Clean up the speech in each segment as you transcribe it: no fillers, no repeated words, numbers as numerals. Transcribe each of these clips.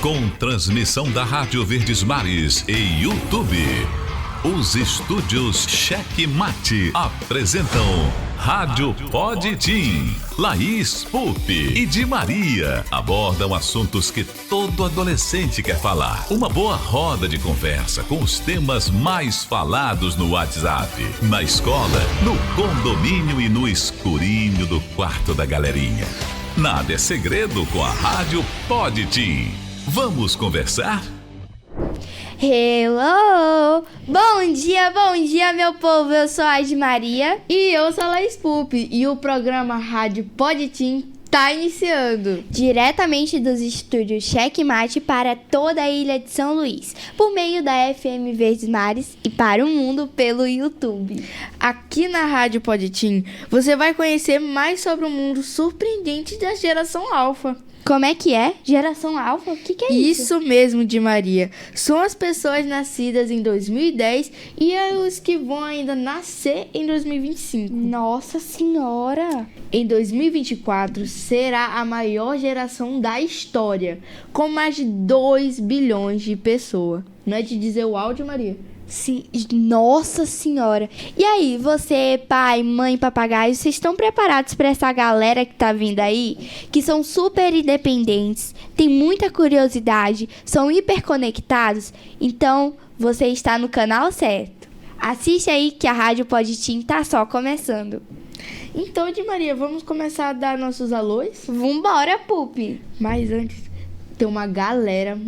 Com transmissão da Rádio Verdes Mares e YouTube. Os estúdios Cheque Mate apresentam Rádio Pod Team. Laís Pupi e Di Maria abordam assuntos que todo adolescente quer falar. Uma boa roda de conversa com os temas mais falados no WhatsApp, na escola, no condomínio e no escurinho do quarto da galerinha. Nada é segredo com a Rádio Pod Team. Vamos conversar? Hello! Bom dia, meu povo! Eu sou a Di Maria. E eu sou a Laís Pupi. E o programa Rádio Pod Team tá iniciando. Diretamente dos estúdios Cheque Mate para toda a ilha de São Luís, por meio da FM Verdes Mares e para o mundo pelo YouTube. Aqui na Rádio Pod Team, você vai conhecer mais sobre o mundo surpreendente da geração Alfa. Como é que é? Geração Alfa? O que é isso? Isso mesmo, Di Maria. São as pessoas nascidas em 2010 e os que vão ainda nascer em 2025. Nossa Senhora! Em 2024, será a maior geração da história, com mais de 2 bilhões de pessoas. Não é de dizer uau, Di Maria? Sim, Nossa Senhora! E aí, você, pai, mãe, papagaio, vocês estão preparados para essa galera que tá vindo aí? Que são super independentes, tem muita curiosidade, são hiperconectados? Então, você está no canal certo. Assiste aí que a Rádio Pod Team tá só começando. Então, Di Maria, vamos começar a dar nossos alôs? Vambora, Pupi! Mas antes, tem uma galera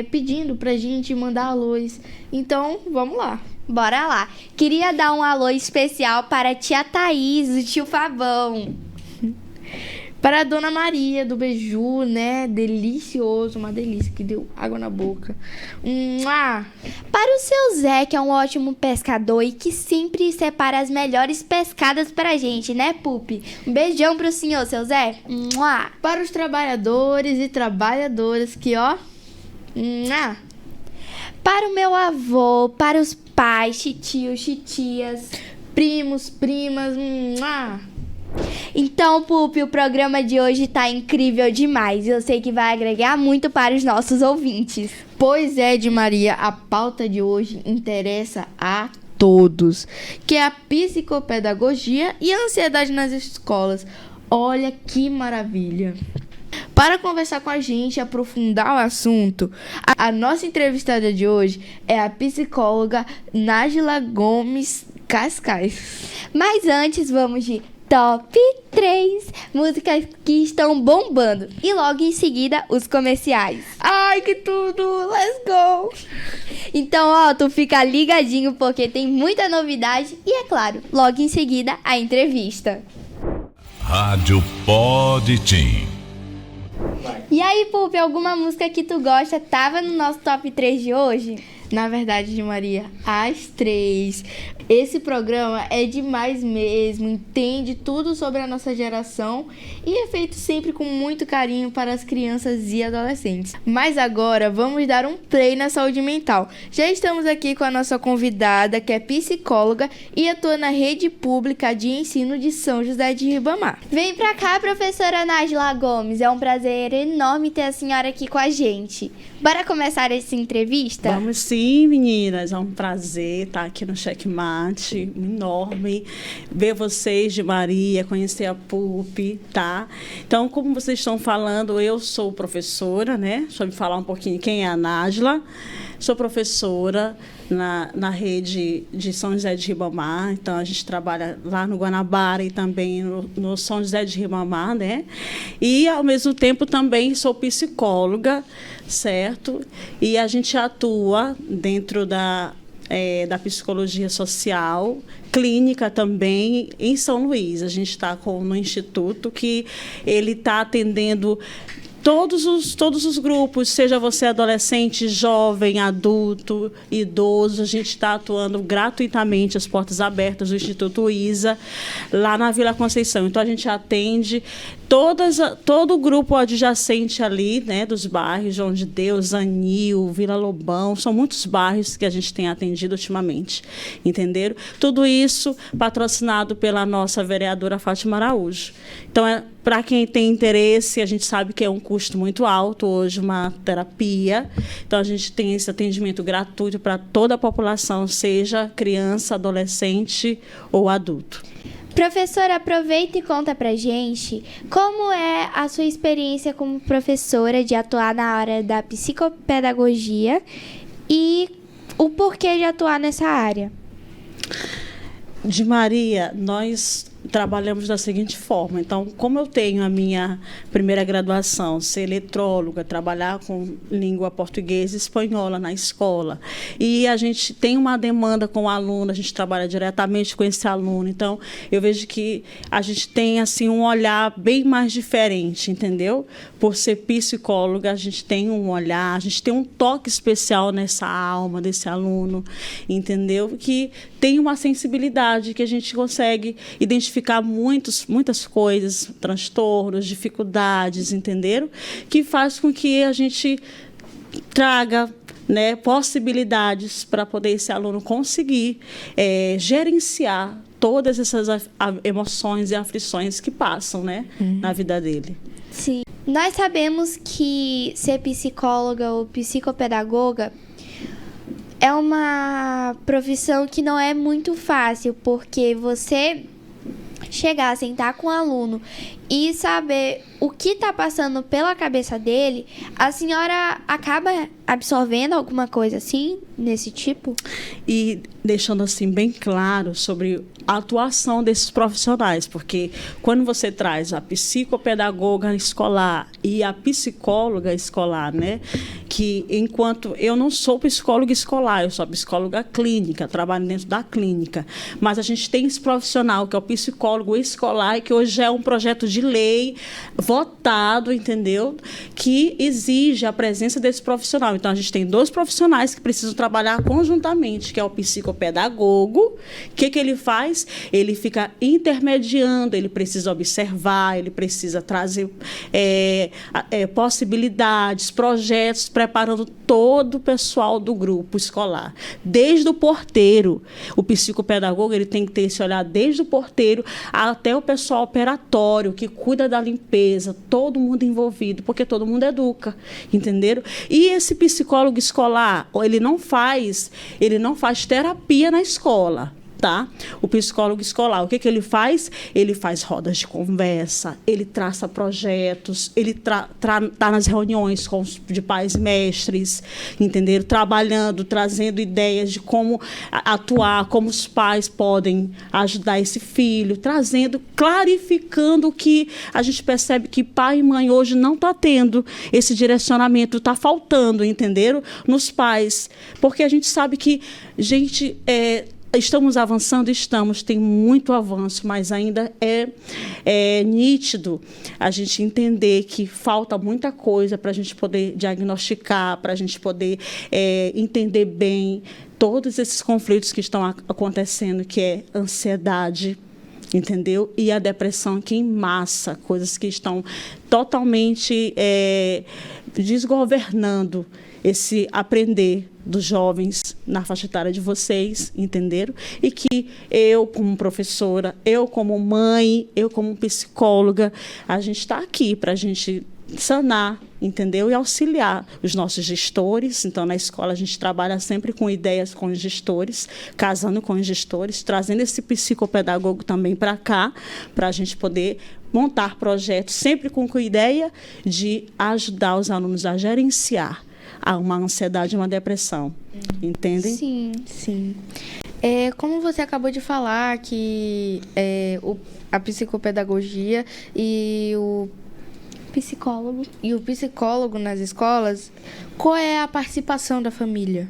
pedindo pra gente mandar alôs. Então, vamos lá. Bora lá. Queria dar um alô especial para a tia Thaís, o tio Fabão. Para a Dona Maria do Beiju, né? Delicioso, uma delícia, que deu água na boca. Para o seu Zé, que é um ótimo pescador e que sempre separa as melhores pescadas pra gente, né, Pupi? Um beijão pro senhor, seu Zé. Para os trabalhadores e trabalhadoras que, ó... Para o meu avô, para os pais, titios, titias, primos, primas, Então, Pupi, o programa de hoje tá incrível demais. Eu sei que vai agregar muito para os nossos ouvintes. Pois é, Di Maria, a pauta de hoje interessa a todos, que é a psicopedagogia e a ansiedade nas escolas. Olha que maravilha! Para conversar com a gente e aprofundar o assunto, a nossa entrevistada de hoje é a psicóloga Nájila Gomes Cascais. Mas antes, vamos de Top 3 músicas que estão bombando. E logo em seguida, os comerciais. Ai, que tudo! Let's go! Então, ó, tu fica ligadinho porque tem muita novidade. E, é claro, logo em seguida, a entrevista. Rádio Pod Team. E aí, Pupi, alguma música que tu gosta tava no nosso Top 3 de hoje? Na verdade, Di Maria, as 3. Esse programa é demais mesmo, entende tudo sobre a nossa geração e é feito sempre com muito carinho para as crianças e adolescentes. Mas agora vamos dar um play na saúde mental. Já estamos aqui com a nossa convidada, que é psicóloga e atua na rede pública de ensino de São José de Ribamar. Vem pra cá, professora Nájila Gomes. É um prazer enorme ter a senhora aqui com a gente. Bora começar essa entrevista? Vamos sim, meninas. É um prazer estar aqui no Cheque Mate. Enorme ver vocês, Di Maria, conhecer a Pupi, tá? Então, como vocês estão falando, eu sou professora, né? Deixa eu me falar um pouquinho quem é a Nájila. Sou professora na rede de São José de Ribamar. Então, a gente trabalha lá no Guanabara e também no São José de Ribamar, né? E, ao mesmo tempo, também sou psicóloga, certo? E a gente atua dentro da psicologia social, clínica também, em São Luís. A gente está no instituto que ele está atendendo todos os grupos, seja você adolescente, jovem, adulto, idoso. A gente está atuando gratuitamente, as portas abertas do Instituto ISA, lá na Vila Conceição. Então, a gente atende todo o grupo adjacente ali, né, dos bairros, João de Deus, Anil, Vila Lobão, são muitos bairros que a gente tem atendido ultimamente, entenderam? Tudo isso patrocinado pela nossa vereadora Fátima Araújo. Então, para quem tem interesse, a gente sabe que é um custo muito alto hoje, uma terapia. Então, a gente tem esse atendimento gratuito para toda a população, seja criança, adolescente ou adulto. Professora, aproveita e conta pra gente como é a sua experiência como professora de atuar na área da psicopedagogia e o porquê de atuar nessa área. De Maria, nós trabalhamos da seguinte forma. Então, como eu tenho a minha primeira graduação, ser eletróloga, trabalhar com língua portuguesa e espanhola na escola, e a gente tem uma demanda com o aluno, a gente trabalha diretamente com esse aluno, então eu vejo que a gente tem assim um olhar bem mais diferente, entendeu? Por ser psicóloga, a gente tem um olhar, a gente tem um toque especial nessa alma desse aluno, entendeu? Que tem uma sensibilidade que a gente consegue identificar muitas coisas, transtornos, dificuldades, entenderam? Que faz com que a gente traga, né, possibilidades para poder esse aluno conseguir gerenciar todas essas emoções e aflições que passam, né, na vida dele. Sim. Nós sabemos que ser psicóloga ou psicopedagoga é uma profissão que não é muito fácil, porque você chegar, sentar com o aluno e saber o que está passando pela cabeça dele, a senhora acaba absorvendo alguma coisa assim, nesse tipo? E deixando assim bem claro sobre a atuação desses profissionais, porque quando você traz a psicopedagoga escolar e a psicóloga escolar, né, que enquanto eu não sou psicóloga escolar, eu sou psicóloga clínica, trabalho dentro da clínica, mas a gente tem esse profissional que é o psicólogo escolar, que hoje é um projeto de lei votado, entendeu? Que exige a presença desse profissional. Então, a gente tem 2 profissionais que precisam trabalhar conjuntamente, que é o psicopedagogo. O que ele faz? Ele fica intermediando, ele precisa observar, ele precisa trazer possibilidades, projetos, preparando todo o pessoal do grupo escolar. Desde o porteiro, o psicopedagogo ele tem que ter esse olhar desde o porteiro até o pessoal operatório, que cuida da limpeza, todo mundo envolvido, porque todo mundo educa, entenderam? E esse psicólogo escolar, ele não faz terapia na escola. Tá? O psicólogo escolar, o que ele faz? Ele faz rodas de conversa, ele traça projetos, ele tá nas reuniões de pais e mestres, entenderam? Trabalhando, trazendo ideias de como atuar, como os pais podem ajudar esse filho, trazendo, clarificando o que a gente percebe que pai e mãe hoje não está tendo esse direcionamento, está faltando, entenderam? Nos pais, porque a gente sabe que, gente, estamos avançando, tem muito avanço, mas ainda é nítido a gente entender que falta muita coisa para a gente poder diagnosticar, para a gente poder entender bem todos esses conflitos que estão acontecendo, que é ansiedade, entendeu? E a depressão que em massa, coisas que estão totalmente desgovernando esse aprender dos jovens na faixa etária de vocês, entenderam? E que eu, como professora, eu como mãe, eu como psicóloga, a gente está aqui para a gente sanar, entendeu? E auxiliar os nossos gestores. Então, na escola, a gente trabalha sempre com ideias com os gestores, casando com os gestores, trazendo esse psicopedagogo também para cá, para a gente poder montar projetos, sempre com a ideia de ajudar os alunos a gerenciar uma ansiedade e uma depressão. Entendem? Sim, sim. Como você acabou de falar, que a psicopedagogia e o psicólogo nas escolas, qual é a participação da família?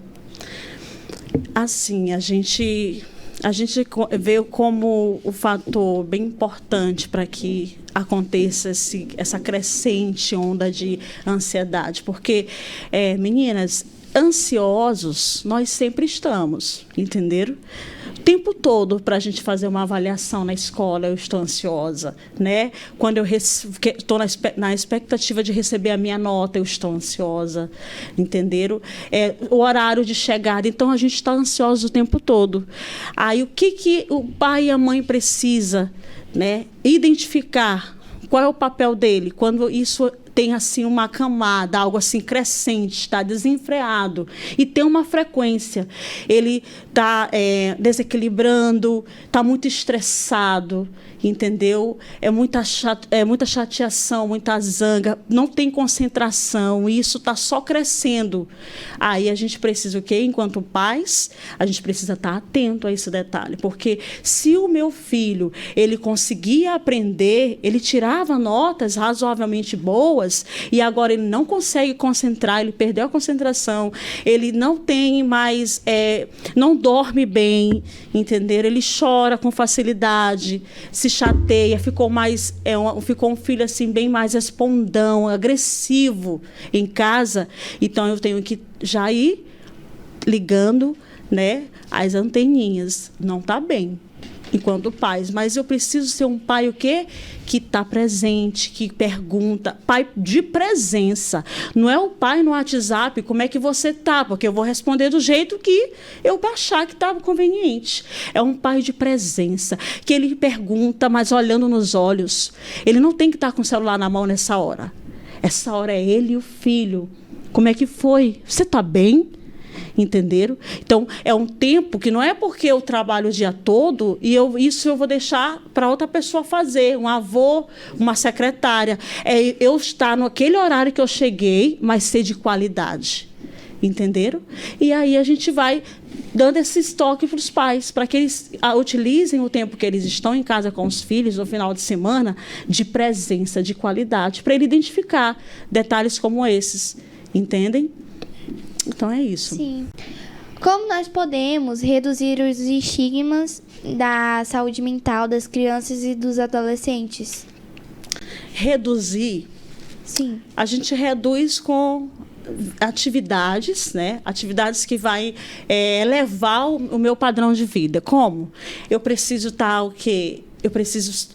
Assim, a gente vê como o fator bem importante para que aconteça essa crescente onda de ansiedade, porque, meninas, ansiosos nós sempre estamos, entenderam? tempo todo para a gente fazer uma avaliação na escola, eu estou ansiosa, né? Quando eu estou na expectativa de receber a minha nota, eu estou ansiosa, entenderam? O horário de chegada, então a gente está ansioso o tempo todo. Aí o que o pai e a mãe precisa, né? Identificar qual é o papel dele quando isso tem assim uma camada, algo assim crescente, está desenfreado e tem uma frequência. Ele está desequilibrando, está muito estressado, entendeu? É muita chateação, muita zanga, não tem concentração, e isso está só crescendo. Aí a gente precisa o quê? Enquanto pais, a gente precisa estar atento a esse detalhe, porque se o meu filho ele conseguia aprender, ele tirava notas razoavelmente boas, e agora ele não consegue concentrar, ele perdeu a concentração, ele não tem mais, não dorme bem, entenderam? Ele chora com facilidade, se chateia, ficou um filho assim bem mais respondão, agressivo em casa. Então eu tenho que já ir ligando, né, as anteninhas. Não está bem enquanto pais, mas eu preciso ser um pai o quê? Que está presente, que pergunta, pai de presença. Não é o pai no WhatsApp, como é que você está? Porque eu vou responder do jeito que eu achar que está conveniente. É um pai de presença, que ele pergunta, mas olhando nos olhos. Ele não tem que estar com o celular na mão nessa hora. Essa hora é ele e o filho. Como é que foi? Você está bem? Entenderam? Então, é um tempo que não é porque eu trabalho o dia todo e isso eu vou deixar para outra pessoa fazer, um avô, uma secretária. É eu estar naquele horário que eu cheguei, mas ser de qualidade. Entenderam? E aí a gente vai dando esse estoque para os pais, para que eles utilizem o tempo que eles estão em casa com os filhos no final de semana de presença, de qualidade, para ele identificar detalhes como esses. Entendem? Então é isso. Sim. Como nós podemos reduzir os estigmas da saúde mental das crianças e dos adolescentes? Reduzir? Sim. A gente reduz com atividades, né? Atividades que vai elevar o meu padrão de vida. Como? Eu preciso estar o quê? Eu preciso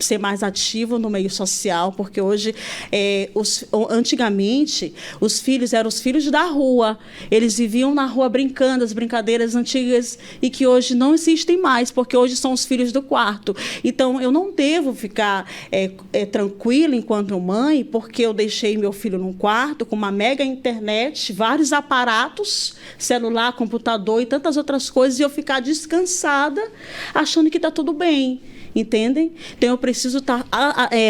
ser mais ativo no meio social, porque hoje, antigamente, os filhos eram os filhos da rua. Eles viviam na rua brincando, as brincadeiras antigas, e que hoje não existem mais, porque hoje são os filhos do quarto. Então, eu não devo ficar tranquila enquanto mãe, porque eu deixei meu filho num quarto com uma mega internet, vários aparatos, celular, computador e tantas outras coisas, e eu ficar descansada, achando que está tudo bem. Entendem? Então, eu preciso estar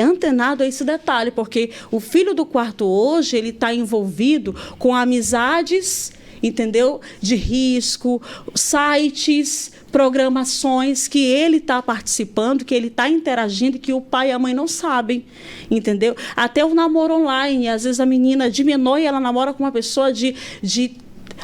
antenado a esse detalhe, porque o filho do quarto hoje, ele está envolvido com amizades, entendeu? De risco, sites, programações que ele está participando, que ele está interagindo, que o pai e a mãe não sabem, entendeu? Até o namoro online, às vezes a menina de menor e ela namora com uma pessoa de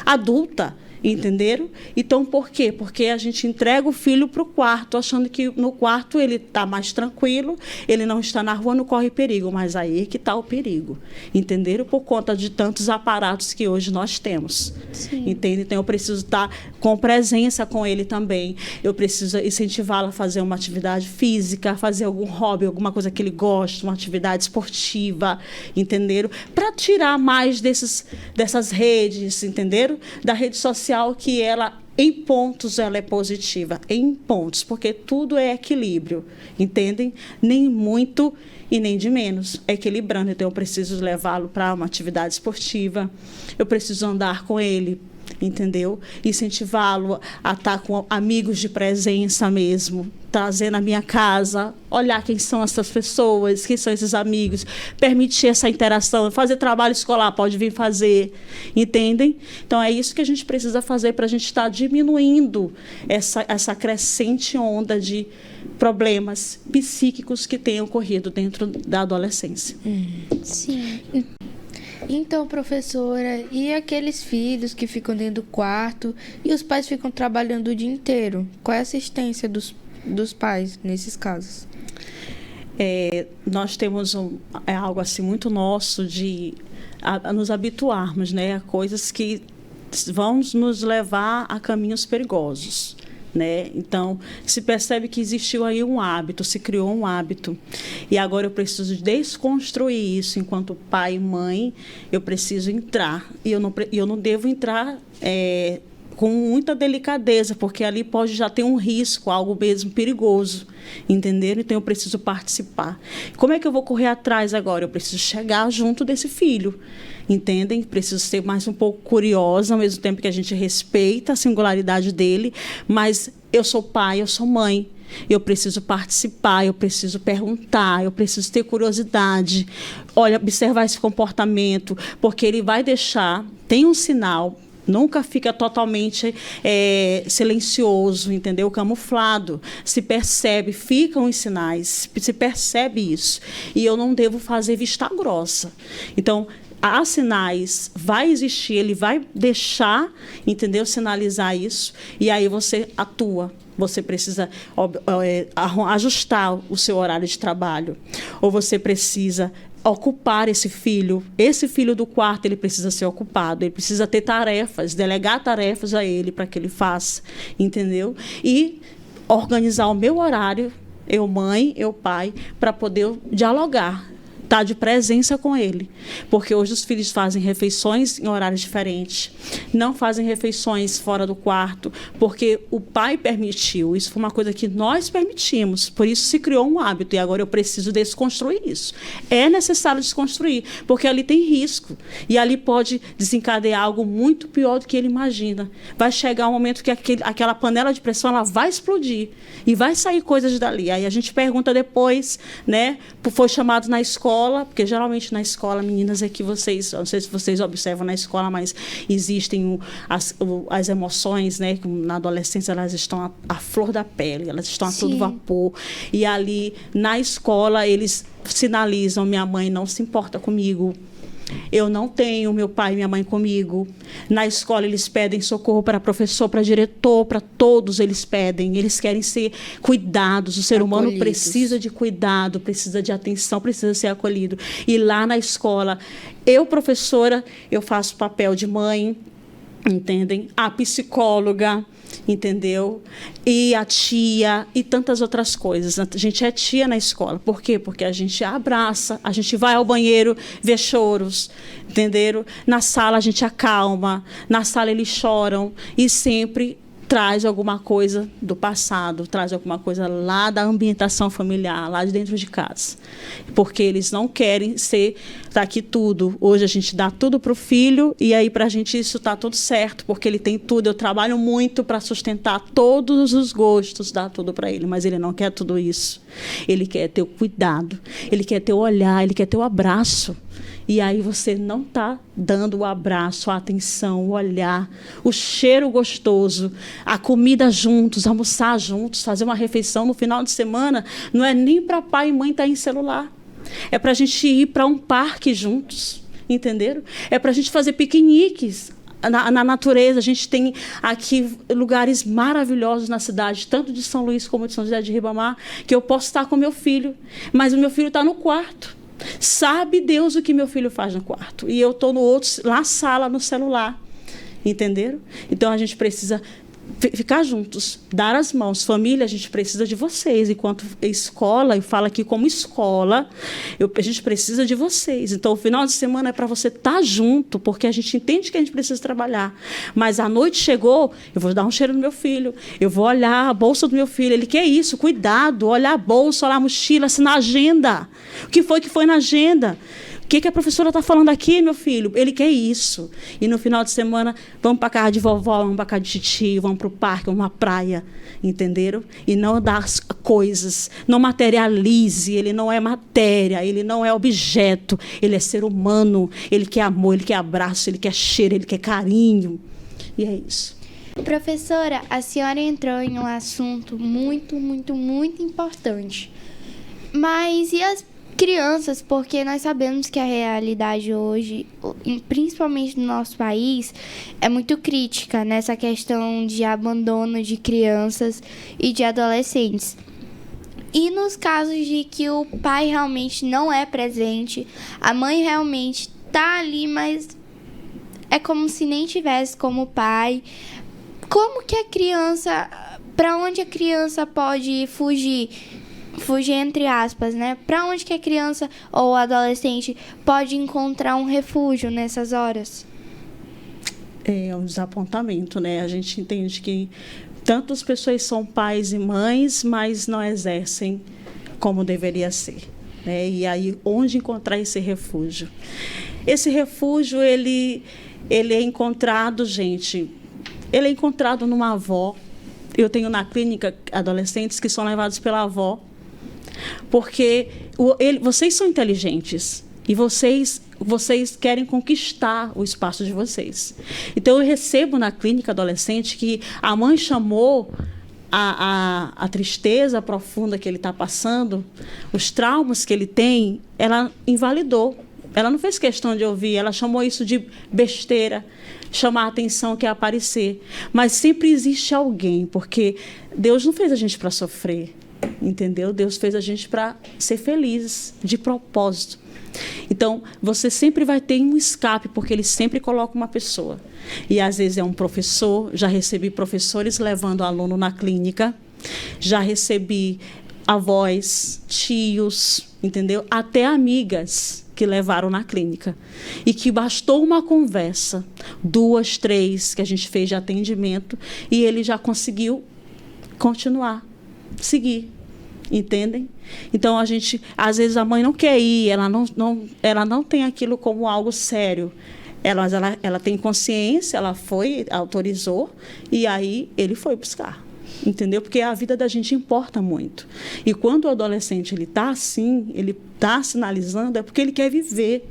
adulta. Entenderam? Então, por quê? Porque a gente entrega o filho para o quarto, achando que no quarto ele está mais tranquilo, ele não está na rua, não corre perigo, mas aí é que está o perigo. Entenderam? Por conta de tantos aparatos que hoje nós temos. Entende? Então, eu preciso estar com presença com ele também. Eu preciso incentivá-lo a fazer uma atividade física, fazer algum hobby, alguma coisa que ele gosta, uma atividade esportiva, entenderam? Para tirar mais dessas redes, entenderam? Da rede social, que ela, em pontos, ela é positiva. Em pontos, porque tudo é equilíbrio, entendem? Nem muito e nem de menos. É equilibrando. Então, eu preciso levá-lo para uma atividade esportiva, eu preciso andar com ele, entendeu? Incentivá-lo a estar com amigos de presença mesmo, trazer na minha casa, olhar quem são essas pessoas, quem são esses amigos, permitir essa interação, fazer trabalho escolar, pode vir fazer, entendem? Então, é isso que a gente precisa fazer para a gente estar diminuindo essa crescente onda de problemas psíquicos que têm ocorrido dentro da adolescência. Sim. Então, professora, e aqueles filhos que ficam dentro do quarto e os pais ficam trabalhando o dia inteiro? Qual é a assistência dos pais nesses casos? Nós temos algo assim muito nosso de nos habituarmos, né, a coisas que vão nos levar a caminhos perigosos. né? Então, se percebe que existiu aí um hábito, se criou um hábito. E agora eu preciso desconstruir isso. Enquanto pai e mãe, eu preciso entrar. E eu não devo entrar com muita delicadeza, porque ali pode já ter um risco, algo mesmo perigoso, entenderam? Então, eu preciso participar. Como é que eu vou correr atrás agora? Eu preciso chegar junto desse filho, entendem? Preciso ser mais um pouco curiosa, ao mesmo tempo que a gente respeita a singularidade dele, mas eu sou pai, eu sou mãe. Eu preciso participar, eu preciso perguntar, eu preciso ter curiosidade. Olha, observar esse comportamento, porque ele vai deixar, tem um sinal. Nunca fica totalmente silencioso, entendeu? Camuflado. Se percebe, ficam os sinais, se percebe isso. E eu não devo fazer vista grossa. Então, há sinais, vai existir, ele vai deixar, entendeu? Sinalizar isso. E aí você atua. Você precisa ajustar o seu horário de trabalho. Ou você precisa ocupar esse filho do quarto, ele precisa ser ocupado, ele precisa ter tarefas, delegar tarefas a ele para que ele faça, entendeu? E organizar o meu horário, eu mãe, eu pai, para poder dialogar, estar de presença com ele, porque hoje os filhos fazem refeições em horários diferentes, não fazem refeições fora do quarto, porque o pai permitiu, isso foi uma coisa que nós permitimos, por isso se criou um hábito, e agora eu preciso desconstruir isso. É necessário desconstruir, porque ali tem risco, e ali pode desencadear algo muito pior do que ele imagina. Vai chegar um momento que aquela panela de pressão ela vai explodir, e vai sair coisas dali. Aí a gente pergunta depois, né, foi chamado na escola, porque geralmente na escola, meninas, é que vocês, não sei se vocês observam na escola, mas existem as emoções, né? Na adolescência elas estão à flor da pele, elas estão a todo vapor. E ali na escola eles sinalizam: minha mãe não se importa comigo, eu não tenho meu pai e minha mãe comigo. Na escola eles pedem socorro para professor, para diretor, para todos eles pedem. Eles querem ser cuidados. O ser humano precisa de cuidado, precisa de atenção, precisa ser acolhido. E lá na escola, eu, professora, eu faço papel de mãe, entendem? A psicóloga, entendeu? E a tia e tantas outras coisas. A gente é tia na escola. Por quê? Porque a gente abraça, a gente vai ao banheiro ver choros, entenderam? Na sala a gente acalma, na sala eles choram e sempre traz alguma coisa do passado, traz alguma coisa lá da ambientação familiar, lá de dentro de casa. Porque eles não querem ser aqui tudo. Hoje a gente dá tudo para o filho e aí para a gente isso está tudo certo, porque ele tem tudo. Eu trabalho muito para sustentar todos os gostos, dar tudo para ele, mas ele não quer tudo isso. Ele quer ter o cuidado, ele quer ter o olhar, ele quer ter o abraço. E aí você não está dando o abraço, a atenção, o olhar, o cheiro gostoso, a comida juntos, almoçar juntos, fazer uma refeição no final de semana. Não é nem para pai e mãe estar em celular. É para a gente ir para um parque juntos, entenderam? É para a gente fazer piqueniques na natureza. A gente tem aqui lugares maravilhosos na cidade, tanto de São Luís como de São José de Ribamar, que eu posso estar com meu filho, mas o meu filho está no quarto. Sabe Deus o que meu filho faz no quarto. E eu estou na sala, no celular. Entenderam? Então, a gente precisa ficar juntos, dar as mãos. Família, a gente precisa de vocês. Enquanto escola, eu falo aqui como escola, a gente precisa de vocês. Então, o final de semana é para você estar junto, porque a gente entende que a gente precisa trabalhar. Mas a noite chegou, eu vou dar um cheiro no meu filho, eu vou olhar a bolsa do meu filho. Ele quer isso, cuidado, olhar a bolsa, olhar a mochila, assinar a agenda. O que foi na agenda? O que a professora está falando aqui, meu filho? Ele quer isso. E no final de semana, vamos para a casa de vovó, vamos para a casa de titio, vamos para o parque, vamos para a praia. Entenderam? E não dar coisas. Não materialize. Ele não é matéria, ele não é objeto. Ele é ser humano. Ele quer amor, ele quer abraço, ele quer cheiro, ele quer carinho. E é isso. Professora, a senhora entrou em um assunto muito, muito, muito importante. Mas e as crianças, porque nós sabemos que a realidade hoje, principalmente no nosso país, é muito crítica nessa questão de abandono de crianças e de adolescentes. E nos casos de que o pai realmente não é presente, a mãe realmente está ali, mas é como se nem tivesse como pai. como que a criança, para onde a criança pode fugir entre aspas, né? Para onde que a criança ou o adolescente pode encontrar um refúgio nessas horas? É um desapontamento, né? A gente entende que tantas pessoas são pais e mães, mas não exercem como deveria ser, né? E aí, onde encontrar esse refúgio? Esse refúgio, ele é encontrado, gente, ele é encontrado numa avó. Eu tenho na clínica adolescentes que são levados pela avó, porque vocês são inteligentes e vocês querem conquistar o espaço de vocês. Então, eu recebo na clínica adolescente que a mãe chamou a tristeza profunda que ele está passando, os traumas que ele tem, ela invalidou. Ela não fez questão de ouvir, ela chamou isso de besteira, chamar a atenção, que é aparecer. Mas sempre existe alguém, porque Deus não fez a gente para sofrer, entendeu? Deus fez a gente para ser feliz, de propósito. Então, você sempre vai ter um escape, porque ele sempre coloca uma pessoa. E, às vezes, é um professor. Já recebi professores levando aluno na clínica. Já recebi avós, tios, entendeu? Até amigas que levaram na clínica. E que bastou uma conversa, 2, 3, que a gente fez de atendimento, e ele já conseguiu continuar, seguir. Entendem? Então, às vezes a mãe não quer ir, ela não tem aquilo como algo sério. Ela tem consciência, ela foi, autorizou, e aí ele foi buscar. Entendeu? Porque a vida da gente importa muito. E quando o adolescente está assim, ele está sinalizando, é porque ele quer viver.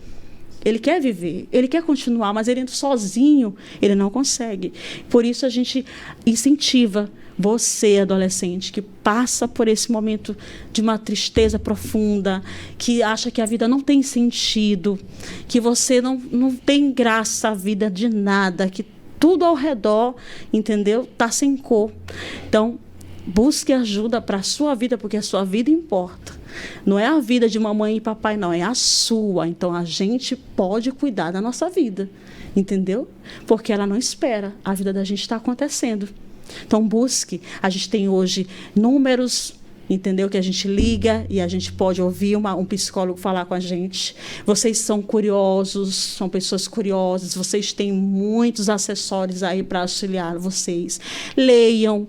Ele quer viver, ele quer continuar, mas ele sozinho, ele não consegue. Por isso a gente incentiva você, adolescente, que passa por esse momento de uma tristeza profunda, que acha que a vida não tem sentido, que você não tem graça à vida de nada, que tudo ao redor, entendeu? Está sem cor. Então, busque ajuda para a sua vida, porque a sua vida importa. Não é a vida de mamãe e papai, não, é a sua. Então, a gente pode cuidar da nossa vida, entendeu? Porque ela não espera, a vida da gente está acontecendo. Então, busque. A gente tem hoje números, entendeu? Que a gente liga e a gente pode ouvir um psicólogo falar com a gente. Vocês são curiosos, são pessoas curiosas, vocês têm muitos acessórios aí para auxiliar vocês. Leiam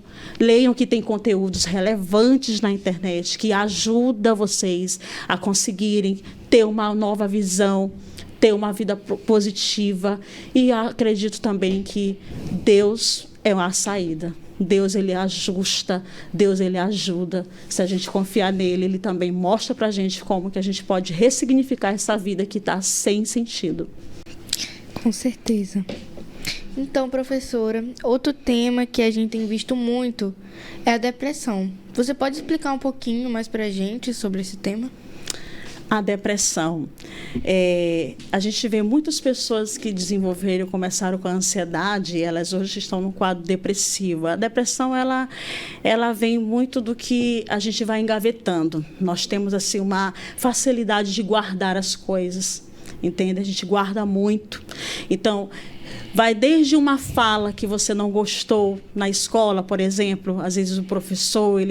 que tem conteúdos relevantes na internet que ajudam vocês a conseguirem ter uma nova visão, ter uma vida positiva. E acredito também que Deus é uma saída. Deus, ele ajusta, Deus, ele ajuda. Se a gente confiar nele, ele também mostra para a gente como que a gente pode ressignificar essa vida que está sem sentido. Com certeza. Então, professora, outro tema que a gente tem visto muito é a depressão. Você pode explicar um pouquinho mais para a gente sobre esse tema? A depressão. A gente vê muitas pessoas que desenvolveram, começaram com a ansiedade, elas hoje estão no quadro depressivo. A depressão, ela vem muito do que a gente vai engavetando. Nós temos assim, uma facilidade de guardar as coisas, entende? A gente guarda muito. Então, vai desde uma fala que você não gostou na escola, por exemplo. Às vezes o professor,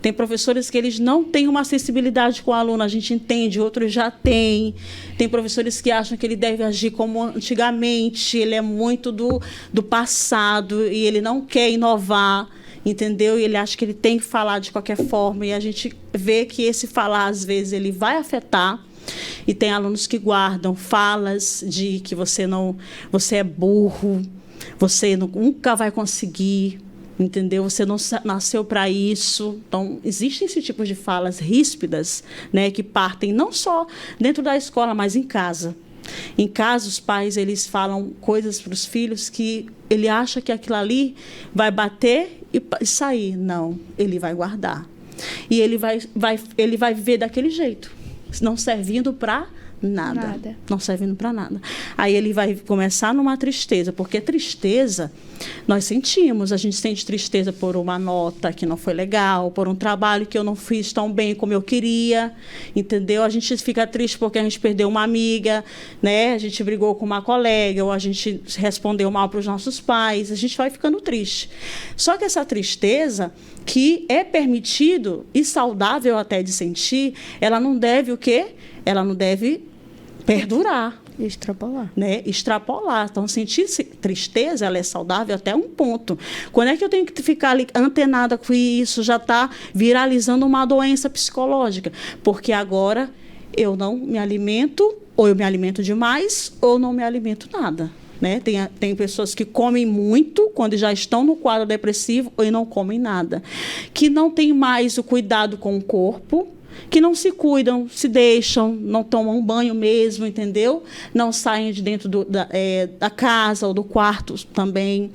tem professores que eles não têm uma sensibilidade com o aluno, a gente entende, outros já têm. Tem professores que acham que ele deve agir como antigamente, ele é muito do passado e ele não quer inovar, entendeu? E ele acha que ele tem que falar de qualquer forma, e a gente vê que esse falar, às vezes, ele vai afetar. E tem alunos que guardam falas de que você é burro, você nunca vai conseguir, entendeu? Você não nasceu para isso. Então, existem esse tipo de falas ríspidas, né, que partem não só dentro da escola, mas em casa. Em casa, os pais, eles falam coisas para os filhos que ele acha que aquilo ali vai bater e sair. Não, ele vai guardar. E ele vai viver daquele jeito, não servindo para Nada. Não servindo para nada. Aí ele vai começar numa tristeza, porque tristeza nós sentimos. A gente sente tristeza por uma nota que não foi legal, por um trabalho que eu não fiz tão bem como eu queria, entendeu? A gente fica triste porque a gente perdeu uma amiga, né? A gente brigou com uma colega, ou a gente respondeu mal para os nossos pais. A gente vai ficando triste. Só que essa tristeza, que é permitido e saudável até de sentir, ela não deve o quê? Ela não deve perdurar. Extrapolar. Né? Extrapolar. Então, sentir tristeza, ela é saudável até um ponto. Quando é que eu tenho que ficar ali antenada com isso? Já está viralizando uma doença psicológica. Porque agora eu não me alimento, ou eu me alimento demais, ou não me alimento nada. Né? Tem pessoas que comem muito quando já estão no quadro depressivo e não comem nada. Que não tem mais o cuidado com o corpo, que não se cuidam, se deixam, não tomam banho mesmo, entendeu? Não saem de dentro da casa ou do quarto também.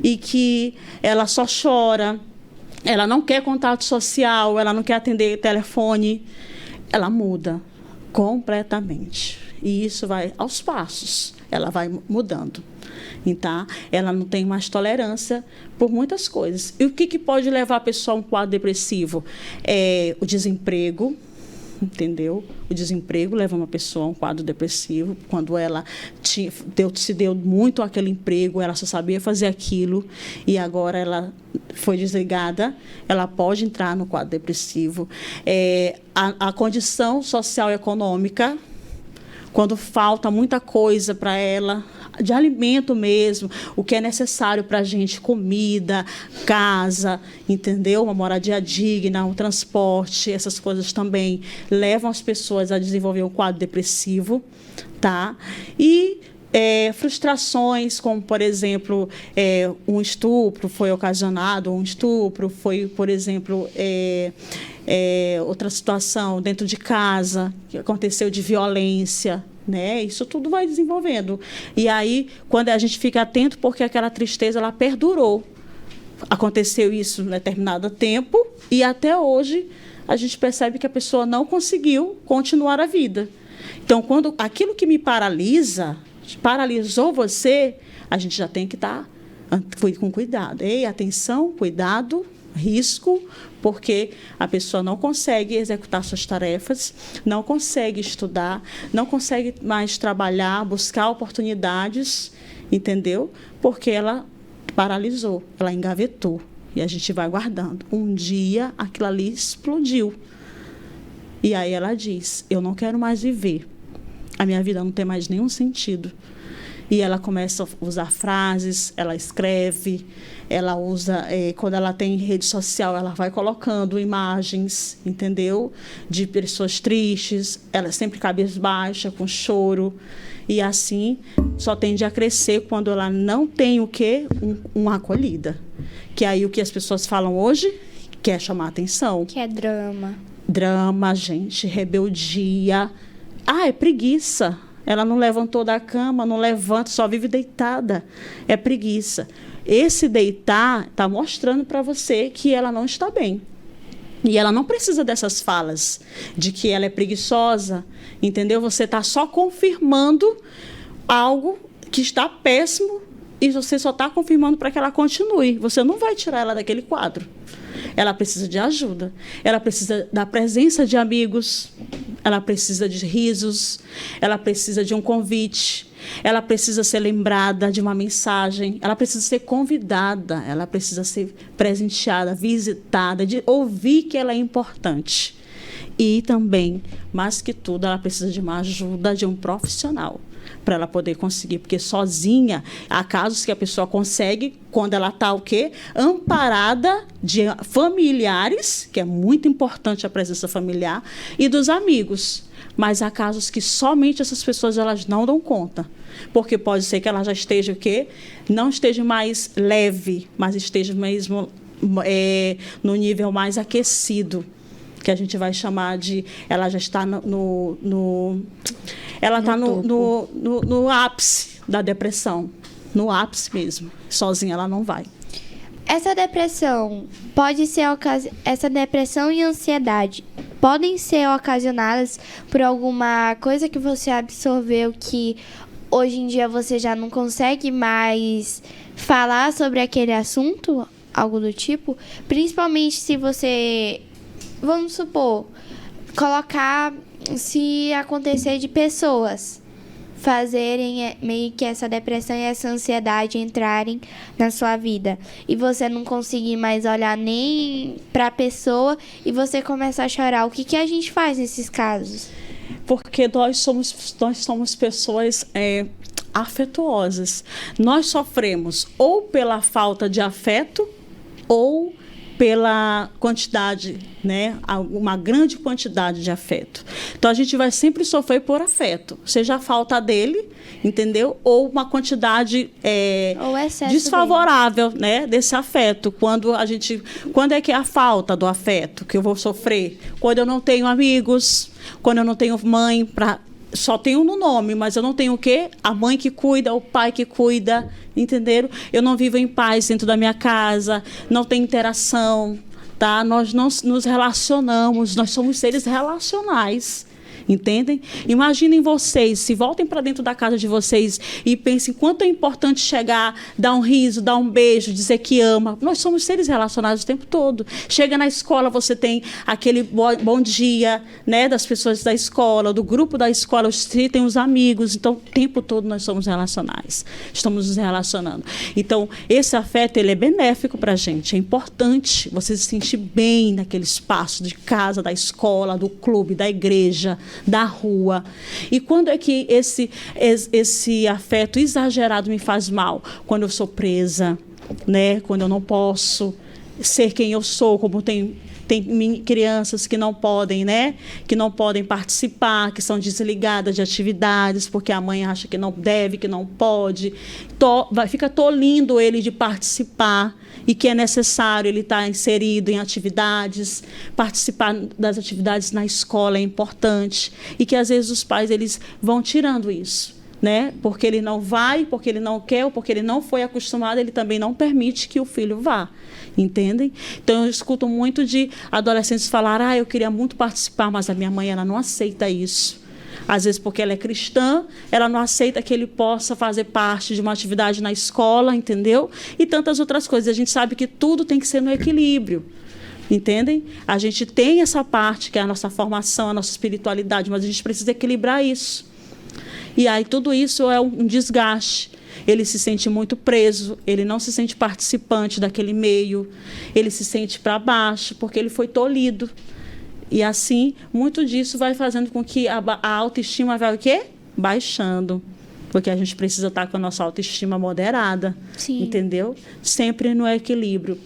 E que ela só chora, ela não quer contato social, ela não quer atender telefone. Ela muda completamente. E isso vai aos passos, ela vai mudando. Então, ela não tem mais tolerância por muitas coisas. E o que pode levar a pessoa a um quadro depressivo? O desemprego, entendeu? O desemprego leva uma pessoa a um quadro depressivo. Quando ela se deu muito àquele emprego, ela só sabia fazer aquilo, e agora ela foi desligada, ela pode entrar no quadro depressivo. A condição social e econômica, quando falta muita coisa para ela, de alimento mesmo, o que é necessário para a gente, comida, casa, entendeu? Uma moradia digna, um transporte, essas coisas também levam as pessoas a desenvolver um quadro depressivo, tá? E frustrações, como, por exemplo, um estupro foi ocasionado, foi, por exemplo, outra situação dentro de casa, que aconteceu de violência, né? Isso tudo vai desenvolvendo. E aí, quando a gente fica atento, porque aquela tristeza ela perdurou. Aconteceu isso em determinado tempo, e até hoje a gente percebe que a pessoa não conseguiu continuar a vida. Então, quando aquilo que me paralisou você, a gente já tem que estar com cuidado. Atenção, cuidado, risco, porque a pessoa não consegue executar suas tarefas, não consegue estudar, não consegue mais trabalhar, buscar oportunidades, entendeu? Porque ela paralisou, ela engavetou, e a gente vai guardando. Um dia, aquilo ali explodiu. E aí ela diz, eu não quero mais viver, a minha vida não tem mais nenhum sentido. E ela começa a usar frases, ela escreve, ela usa, quando ela tem rede social, ela vai colocando imagens, entendeu? De pessoas tristes, ela sempre cabisbaixa, com choro. E assim, só tende a crescer quando ela não tem o quê? Uma acolhida. Que aí o que as pessoas falam hoje, quer chamar atenção. Que é drama. Drama, gente, rebeldia. É preguiça. Ela não levantou da cama, não levanta, só vive deitada. É preguiça. Esse deitar está mostrando para você que ela não está bem. E ela não precisa dessas falas de que ela é preguiçosa, entendeu? Você está só confirmando algo que está péssimo e você só está confirmando para que ela continue. Você não vai tirar ela daquele quadro. Ela precisa de ajuda, ela precisa da presença de amigos, ela precisa de risos, ela precisa de um convite, ela precisa ser lembrada de uma mensagem, ela precisa ser convidada, ela precisa ser presenteada, visitada, de ouvir que ela é importante. E também, mais que tudo, ela precisa de uma ajuda de um profissional para ela poder conseguir, porque sozinha, há casos que a pessoa consegue quando ela está o quê? Amparada de familiares, que é muito importante a presença familiar, e dos amigos. Mas há casos que somente essas pessoas elas não dão conta, porque pode ser que ela já esteja o quê? Não esteja mais leve, mas esteja mesmo no nível mais aquecido, que a gente vai chamar de... Ela já está ela está no ápice da depressão, no ápice mesmo. Sozinha ela não vai. Essa depressão pode ser essa depressão e ansiedade podem ser ocasionadas por alguma coisa que você absorveu que hoje em dia você já não consegue mais falar sobre aquele assunto, algo do tipo, principalmente se você, vamos supor, colocar, se acontecer de pessoas fazerem meio que essa depressão e essa ansiedade entrarem na sua vida e você não conseguir mais olhar nem para a pessoa e você começa a chorar, o que a gente faz nesses casos? Porque nós somos pessoas afetuosas. Nós sofremos ou pela falta de afeto ou pela quantidade, né? Uma grande quantidade de afeto. Então, a gente vai sempre sofrer por afeto, seja a falta dele, entendeu? Ou uma quantidade Ou excesso desfavorável, né? Desse afeto. Quando é que é a falta do afeto que eu vou sofrer? Quando eu não tenho amigos, quando eu não tenho mãe para... Só tenho no nome, mas eu não tenho o quê? A mãe que cuida, o pai que cuida, entenderam? Eu não vivo em paz dentro da minha casa, não tem interação, tá? Nós não nos relacionamos, nós somos seres relacionais. Entendem? Imaginem vocês, se voltem para dentro da casa de vocês e pensem quanto é importante chegar, dar um riso, dar um beijo, dizer que ama. Nós somos seres relacionados o tempo todo. Chega na escola, você tem aquele bom dia, né, das pessoas da escola, do grupo da escola, tem os amigos. Então, o tempo todo nós somos relacionais. Estamos nos relacionando. Então, esse afeto, ele é benéfico para a gente. É importante você se sentir bem naquele espaço de casa, da escola, do clube, da igreja, da rua. E quando é que esse afeto exagerado me faz mal? Quando eu sou presa, né? Quando eu não posso ser quem eu sou, como tem crianças que não podem, né? Que não podem participar, que são desligadas de atividades porque a mãe acha que não deve, que não pode. Fica tolindo ele de participar e que é necessário ele estar inserido em atividades, participar das atividades na escola é importante e que às vezes os pais eles vão tirando isso, né? Porque ele não vai, porque ele não quer ou porque ele não foi acostumado, ele também não permite que o filho vá. Entendem? Então, eu escuto muito de adolescentes falar, eu queria muito participar, mas a minha mãe ela não aceita isso. Às vezes, porque ela é cristã, ela não aceita que ele possa fazer parte de uma atividade na escola, entendeu? E tantas outras coisas. A gente sabe que tudo tem que ser no equilíbrio. Entendem? A gente tem essa parte, que é a nossa formação, a nossa espiritualidade, mas a gente precisa equilibrar isso. E aí, tudo isso é um desgaste. Ele se sente muito preso, ele não se sente participante daquele meio, ele se sente para baixo, porque ele foi tolhido. E assim, muito disso vai fazendo com que a autoestima vai o quê? Baixando. Porque a gente precisa estar com a nossa autoestima moderada, Sim. Entendeu? Sempre no equilíbrio.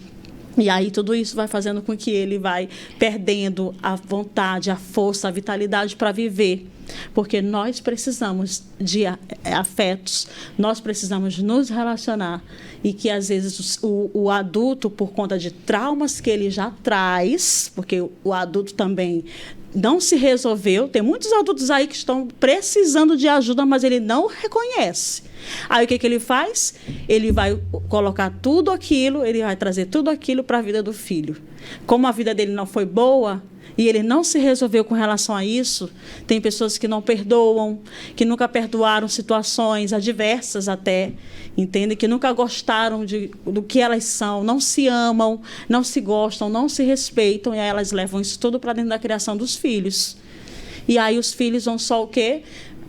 E aí tudo isso vai fazendo com que ele vai perdendo a vontade, a força, a vitalidade para viver. Porque nós precisamos de afetos, nós precisamos nos relacionar. E que, às vezes, o adulto, por conta de traumas que ele já traz, porque o adulto também não se resolveu, tem muitos adultos aí que estão precisando de ajuda, mas ele não reconhece. Aí o que ele faz? Ele vai colocar tudo aquilo, ele vai trazer tudo aquilo para a vida do filho. Como a vida dele não foi boa e ele não se resolveu com relação a isso, tem pessoas que não perdoam, que nunca perdoaram situações adversas até, entende? Que nunca gostaram do que elas são, não se amam, não se gostam, não se respeitam, e aí elas levam isso tudo para dentro da criação dos filhos. E aí os filhos vão só o quê?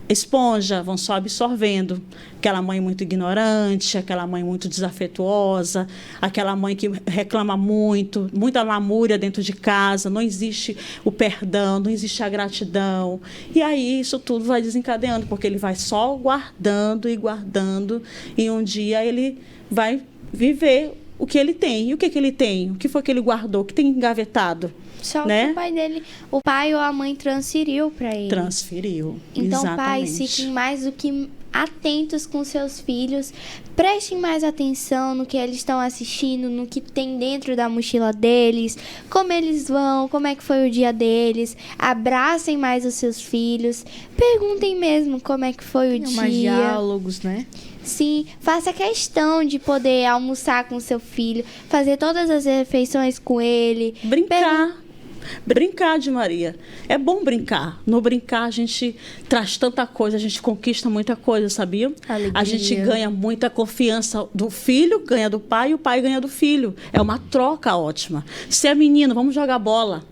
Esponja, vão só absorvendo. Aquela mãe muito ignorante, aquela mãe muito desafetuosa, aquela mãe que reclama muito, muita lamúria dentro de casa, não existe o perdão, não existe a gratidão. E aí isso tudo vai desencadeando, porque ele vai só guardando e guardando, e um dia ele vai viver o que ele tem. E o que ele tem? O que foi que ele guardou? O que tem engavetado? Só né? que o pai dele, o pai ou a mãe transferiu para ele. Transferiu, então, exatamente. pais, fiquem mais do que atentos com seus filhos, prestem mais atenção no que eles estão assistindo, no que tem dentro da mochila deles, como eles vão, como é que foi o dia deles, abracem mais os seus filhos, perguntem mesmo como é que foi o dia. Mais diálogos, né? Sim, faça questão de poder almoçar com seu filho, fazer todas as refeições com ele. Brincar. Brincar, de Maria. É bom brincar. No brincar, a gente traz tanta coisa, a gente conquista muita coisa, sabia? Alegria. A gente ganha muita confiança do filho, ganha do pai, e o pai ganha do filho. É uma troca ótima. Se é menino, vamos jogar bola.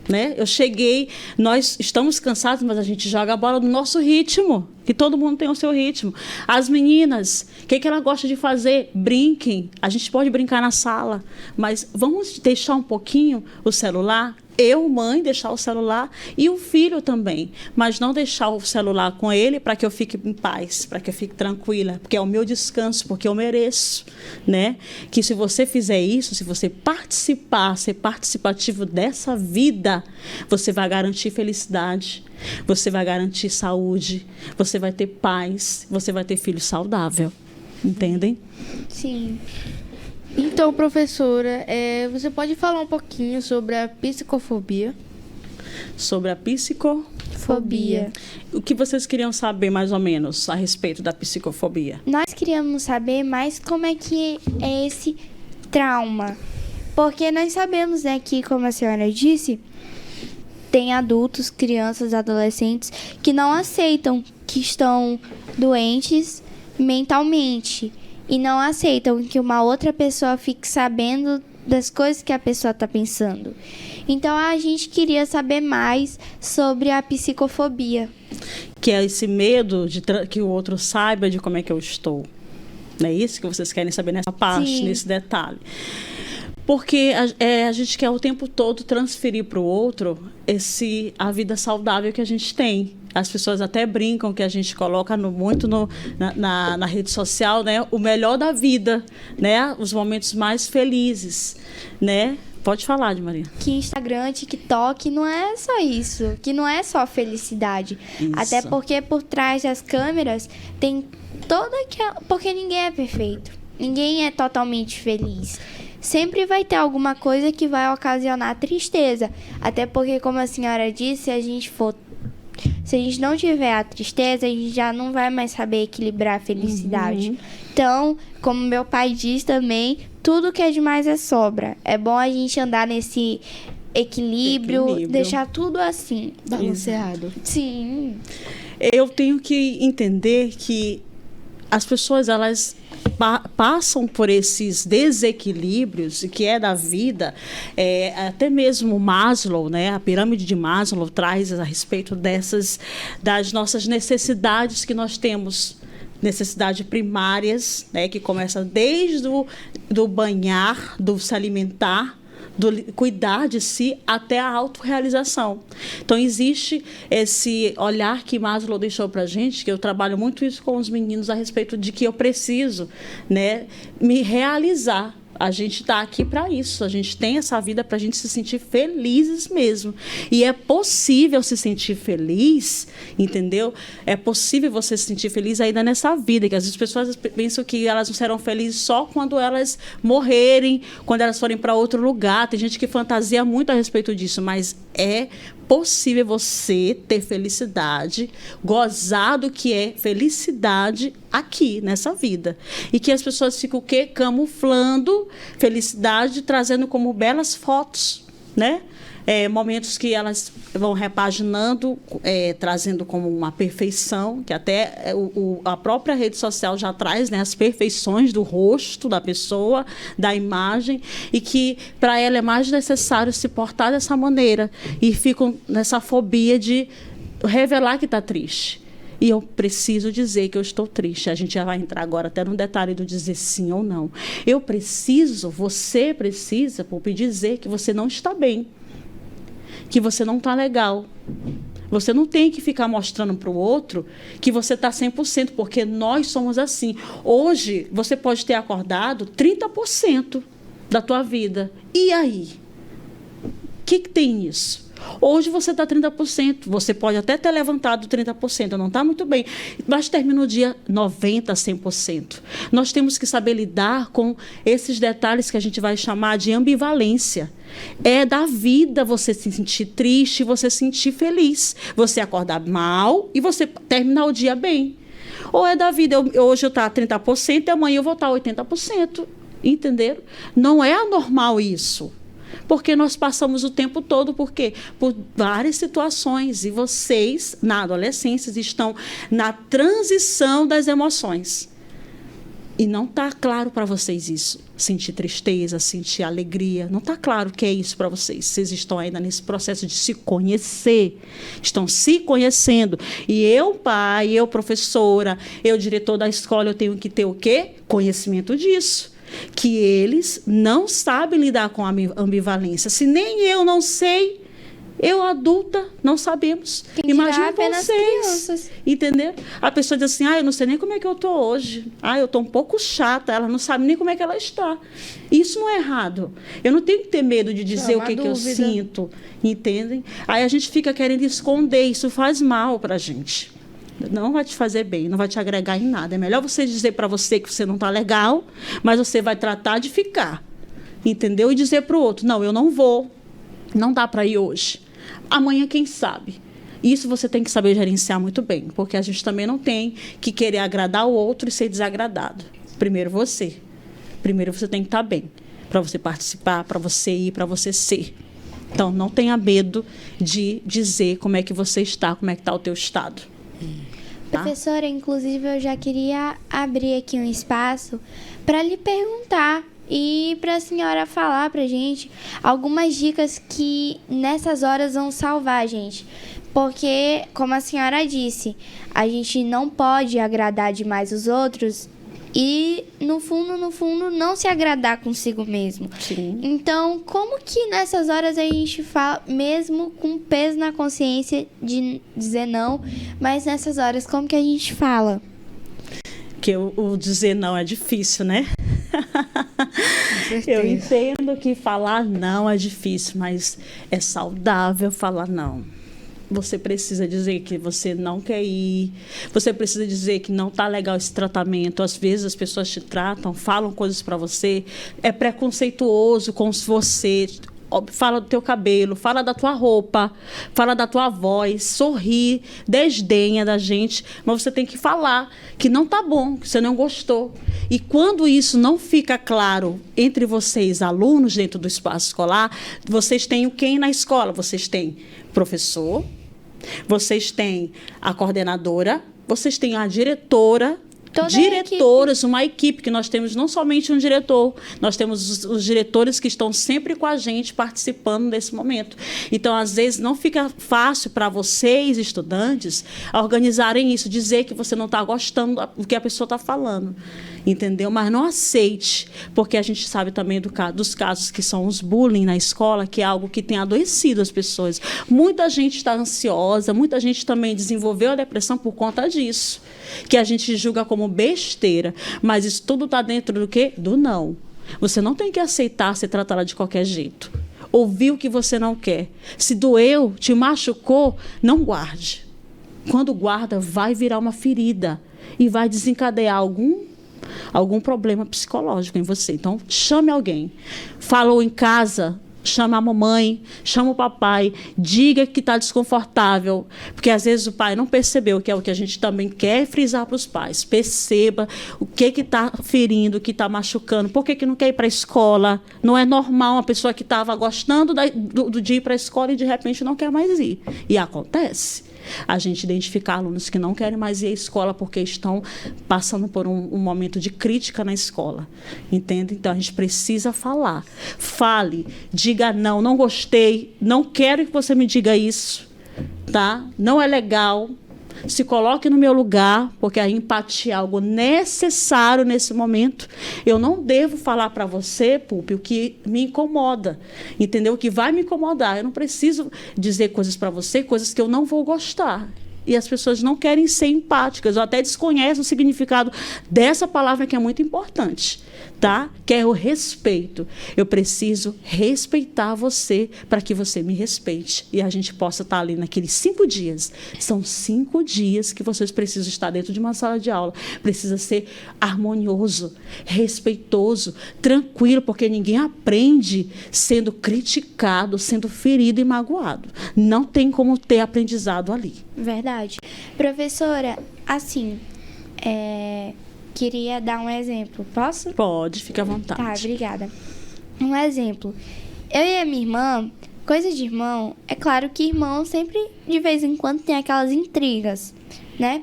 Né? Eu cheguei, nós estamos cansados, mas a gente joga a bola no nosso ritmo, que todo mundo tem o seu ritmo. As meninas, o que ela gosta de fazer? Brinquem. A gente pode brincar na sala, mas vamos deixar um pouquinho o celular. Eu, mãe, deixar o celular e o filho também, mas não deixar o celular com ele para que eu fique em paz, para que eu fique tranquila, porque é o meu descanso, porque eu mereço, né? Que se você fizer isso, se você participar, ser participativo dessa vida, você vai garantir felicidade, você vai garantir saúde, você vai ter paz, você vai ter filho saudável, entendem? Sim. Então, professora, você pode falar um pouquinho sobre a psicofobia? Sobre a psicofobia. O que vocês queriam saber, mais ou menos, a respeito da psicofobia? Nós queríamos saber mais como é que é esse trauma. Porque nós sabemos, né, que, como a senhora disse, tem adultos, crianças, adolescentes que não aceitam que estão doentes mentalmente. E não aceitam que uma outra pessoa fique sabendo das coisas que a pessoa está pensando. Então, a gente queria saber mais sobre a psicofobia. Que é esse medo de que o outro saiba de como é que eu estou. Não é isso que vocês querem saber nessa parte, Sim. nesse detalhe? Porque a gente quer o tempo todo transferir para o outro a vida saudável que a gente tem. As pessoas até brincam que a gente coloca muito na rede social, né, o melhor da vida, né, os momentos mais felizes, né? Pode falar, de Maria. Que Instagram, TikTok não é só isso, que não é só felicidade. Isso. Até porque por trás das câmeras tem toda aquela... Porque ninguém é perfeito, ninguém é totalmente feliz. Sempre vai ter alguma coisa que vai ocasionar tristeza. Até porque, como a senhora disse, se a gente não tiver a tristeza, a gente já não vai mais saber equilibrar a felicidade. Então, como meu pai diz também, tudo que é demais é sobra. É bom a gente andar nesse equilíbrio. Deixar tudo assim. Balanceado. Sim. Eu tenho que entender que as pessoas, elas passam por esses desequilíbrios que é da vida, até mesmo Maslow, né, a pirâmide de Maslow traz a respeito das nossas necessidades que nós temos, necessidades primárias, né, que começa desde do banhar, do se alimentar, do cuidar de si até a autorrealização. Então, existe esse olhar que Maslow deixou para a gente, que eu trabalho muito isso com os meninos a respeito de que eu preciso, né, me realizar. A gente está aqui para isso, a gente tem essa vida para a gente se sentir felizes mesmo. E é possível se sentir feliz, entendeu? É possível você se sentir feliz ainda nessa vida, que às vezes as pessoas pensam que elas não serão felizes só quando elas morrerem, quando elas forem para outro lugar. Tem gente que fantasia muito a respeito disso, mas é possível você ter felicidade, gozar do que é felicidade aqui, nessa vida. E que as pessoas ficam o quê? Camuflando felicidade, trazendo como belas fotos, né? Momentos que elas vão repaginando, trazendo como uma perfeição, que até a própria rede social já traz, né, as perfeições do rosto da pessoa, da imagem, e que para ela é mais necessário se portar dessa maneira, e ficam nessa fobia de revelar que está triste. E eu preciso dizer que eu estou triste. A gente já vai entrar agora até no detalhe do dizer sim ou não. Você precisa, Pupi, dizer que você não está bem, que você não está legal. Você não tem que ficar mostrando para o outro que você está 100%, porque nós somos assim. Hoje, você pode ter acordado 30% da tua vida. E aí? O que tem nisso? Hoje você está 30%, você pode até ter levantado 30%, não está muito bem, mas termina o dia 90%, 100%. Nós temos que saber lidar com esses detalhes que a gente vai chamar de ambivalência. É da vida você se sentir triste, você se sentir feliz, você acordar mal e você terminar o dia bem. Ou é da vida, hoje eu estou 30% e amanhã eu vou estar 80%, entenderam? Não é anormal isso. Porque nós passamos o tempo todo, por quê? Por várias situações. E vocês, na adolescência, estão na transição das emoções. E não está claro para vocês isso. Sentir tristeza, sentir alegria. Não está claro o que é isso para vocês. Vocês estão ainda nesse processo de se conhecer. Estão se conhecendo. E eu, pai, eu, professora, eu, diretor da escola, eu tenho que ter o quê? Conhecimento disso. Que eles não sabem lidar com a ambivalência. Se nem eu não sei, eu, adulta, não sabemos. Imagina apenas vocês. Crianças. Entendeu? A pessoa diz assim, eu não sei nem como é que eu estou hoje. Eu estou um pouco chata. Ela não sabe nem como é que ela está. Isso não é errado. Eu não tenho que ter medo de dizer o que eu sinto. Entendem? Aí a gente fica querendo esconder. Isso faz mal para a gente. Não vai te fazer bem, não vai te agregar em nada. É melhor você dizer para você que você não está legal, mas você vai tratar de ficar. Entendeu? E dizer para o outro, não, eu não vou. Não dá para ir hoje. Amanhã, quem sabe? Isso você tem que saber gerenciar muito bem, porque a gente também não tem que querer agradar o outro e ser desagradado. Primeiro você. Primeiro você tem que estar bem, para você participar, para você ir, para você ser. Então, não tenha medo de dizer como é que você está, como é que está o teu estado. Tá? Professora, inclusive, eu já queria abrir aqui um espaço para lhe perguntar e para a senhora falar para a gente algumas dicas que nessas horas vão salvar a gente. Porque, como a senhora disse, a gente não pode agradar demais os outros e, no fundo, não se agradar consigo mesmo. Sim. Então, como que nessas horas a gente fala, mesmo com peso na consciência de dizer não, mas nessas horas, como que a gente fala? Que o dizer não é difícil, né? Eu entendo que falar não é difícil, mas é saudável falar não. Você precisa dizer que você não quer ir, você precisa dizer que não está legal esse tratamento. Às vezes as pessoas te tratam, falam coisas para você, é preconceituoso com você, fala do teu cabelo, fala da tua roupa, fala da tua voz, sorri, desdenha da gente, mas você tem que falar que não está bom, que você não gostou. E quando isso não fica claro entre vocês, alunos, dentro do espaço escolar, vocês têm o quem na escola? Vocês têm professor, vocês têm a coordenadora, vocês têm a diretora, diretoras, uma equipe, que nós temos não somente um diretor, nós temos os diretores que estão sempre com a gente participando nesse momento. Então, às vezes, não fica fácil para vocês, estudantes, organizarem isso, dizer que você não está gostando do que a pessoa está falando. Entendeu? Mas não aceite, porque a gente sabe também dos casos que são os bullying na escola, que é algo que tem adoecido as pessoas. Muita gente está ansiosa, muita gente também desenvolveu a depressão por conta disso, que a gente julga como besteira, mas isso tudo está dentro do quê? Do não. Você não tem que aceitar ser tratada de qualquer jeito. Ouvir o que você não quer. Se doeu, te machucou, não guarde. Quando guarda, vai virar uma ferida e vai desencadear algum problema psicológico em você. Então, chame alguém. Falou em casa, chama a mamãe, chama o papai, diga que está desconfortável, porque às vezes o pai não percebeu, que é o que a gente também quer frisar para os pais. Perceba o que está ferindo, o que está machucando, por que não quer ir para a escola. Não é normal uma pessoa que estava gostando de ir para a escola e de repente não quer mais ir. E acontece. A gente identificar alunos que não querem mais ir à escola porque estão passando por um momento de crítica na escola. Entende? Então, a gente precisa falar. Fale, diga não, não gostei, não quero que você me diga isso, tá? Não é legal. Se coloque no meu lugar, porque a empatia é algo necessário nesse momento. Eu não devo falar para você, Pupi, o que me incomoda, entendeu? O que vai me incomodar. Eu não preciso dizer coisas para você, coisas que eu não vou gostar. E as pessoas não querem ser empáticas, ou até desconhecem o significado dessa palavra, que é muito importante, tá? Que é o respeito. Eu preciso respeitar você para que você me respeite. E a gente possa estar ali naqueles 5 dias. São 5 dias que vocês precisam estar dentro de uma sala de aula. Precisa ser harmonioso, respeitoso, tranquilo, porque ninguém aprende sendo criticado, sendo ferido e magoado. Não tem como ter aprendizado ali. Verdade. Professora, assim, queria dar um exemplo. Posso? Pode, fique à vontade. Tá, obrigada. Um exemplo. eu e a minha irmã, coisa de irmão, é claro que irmão sempre, de vez em quando, tem aquelas intrigas, né?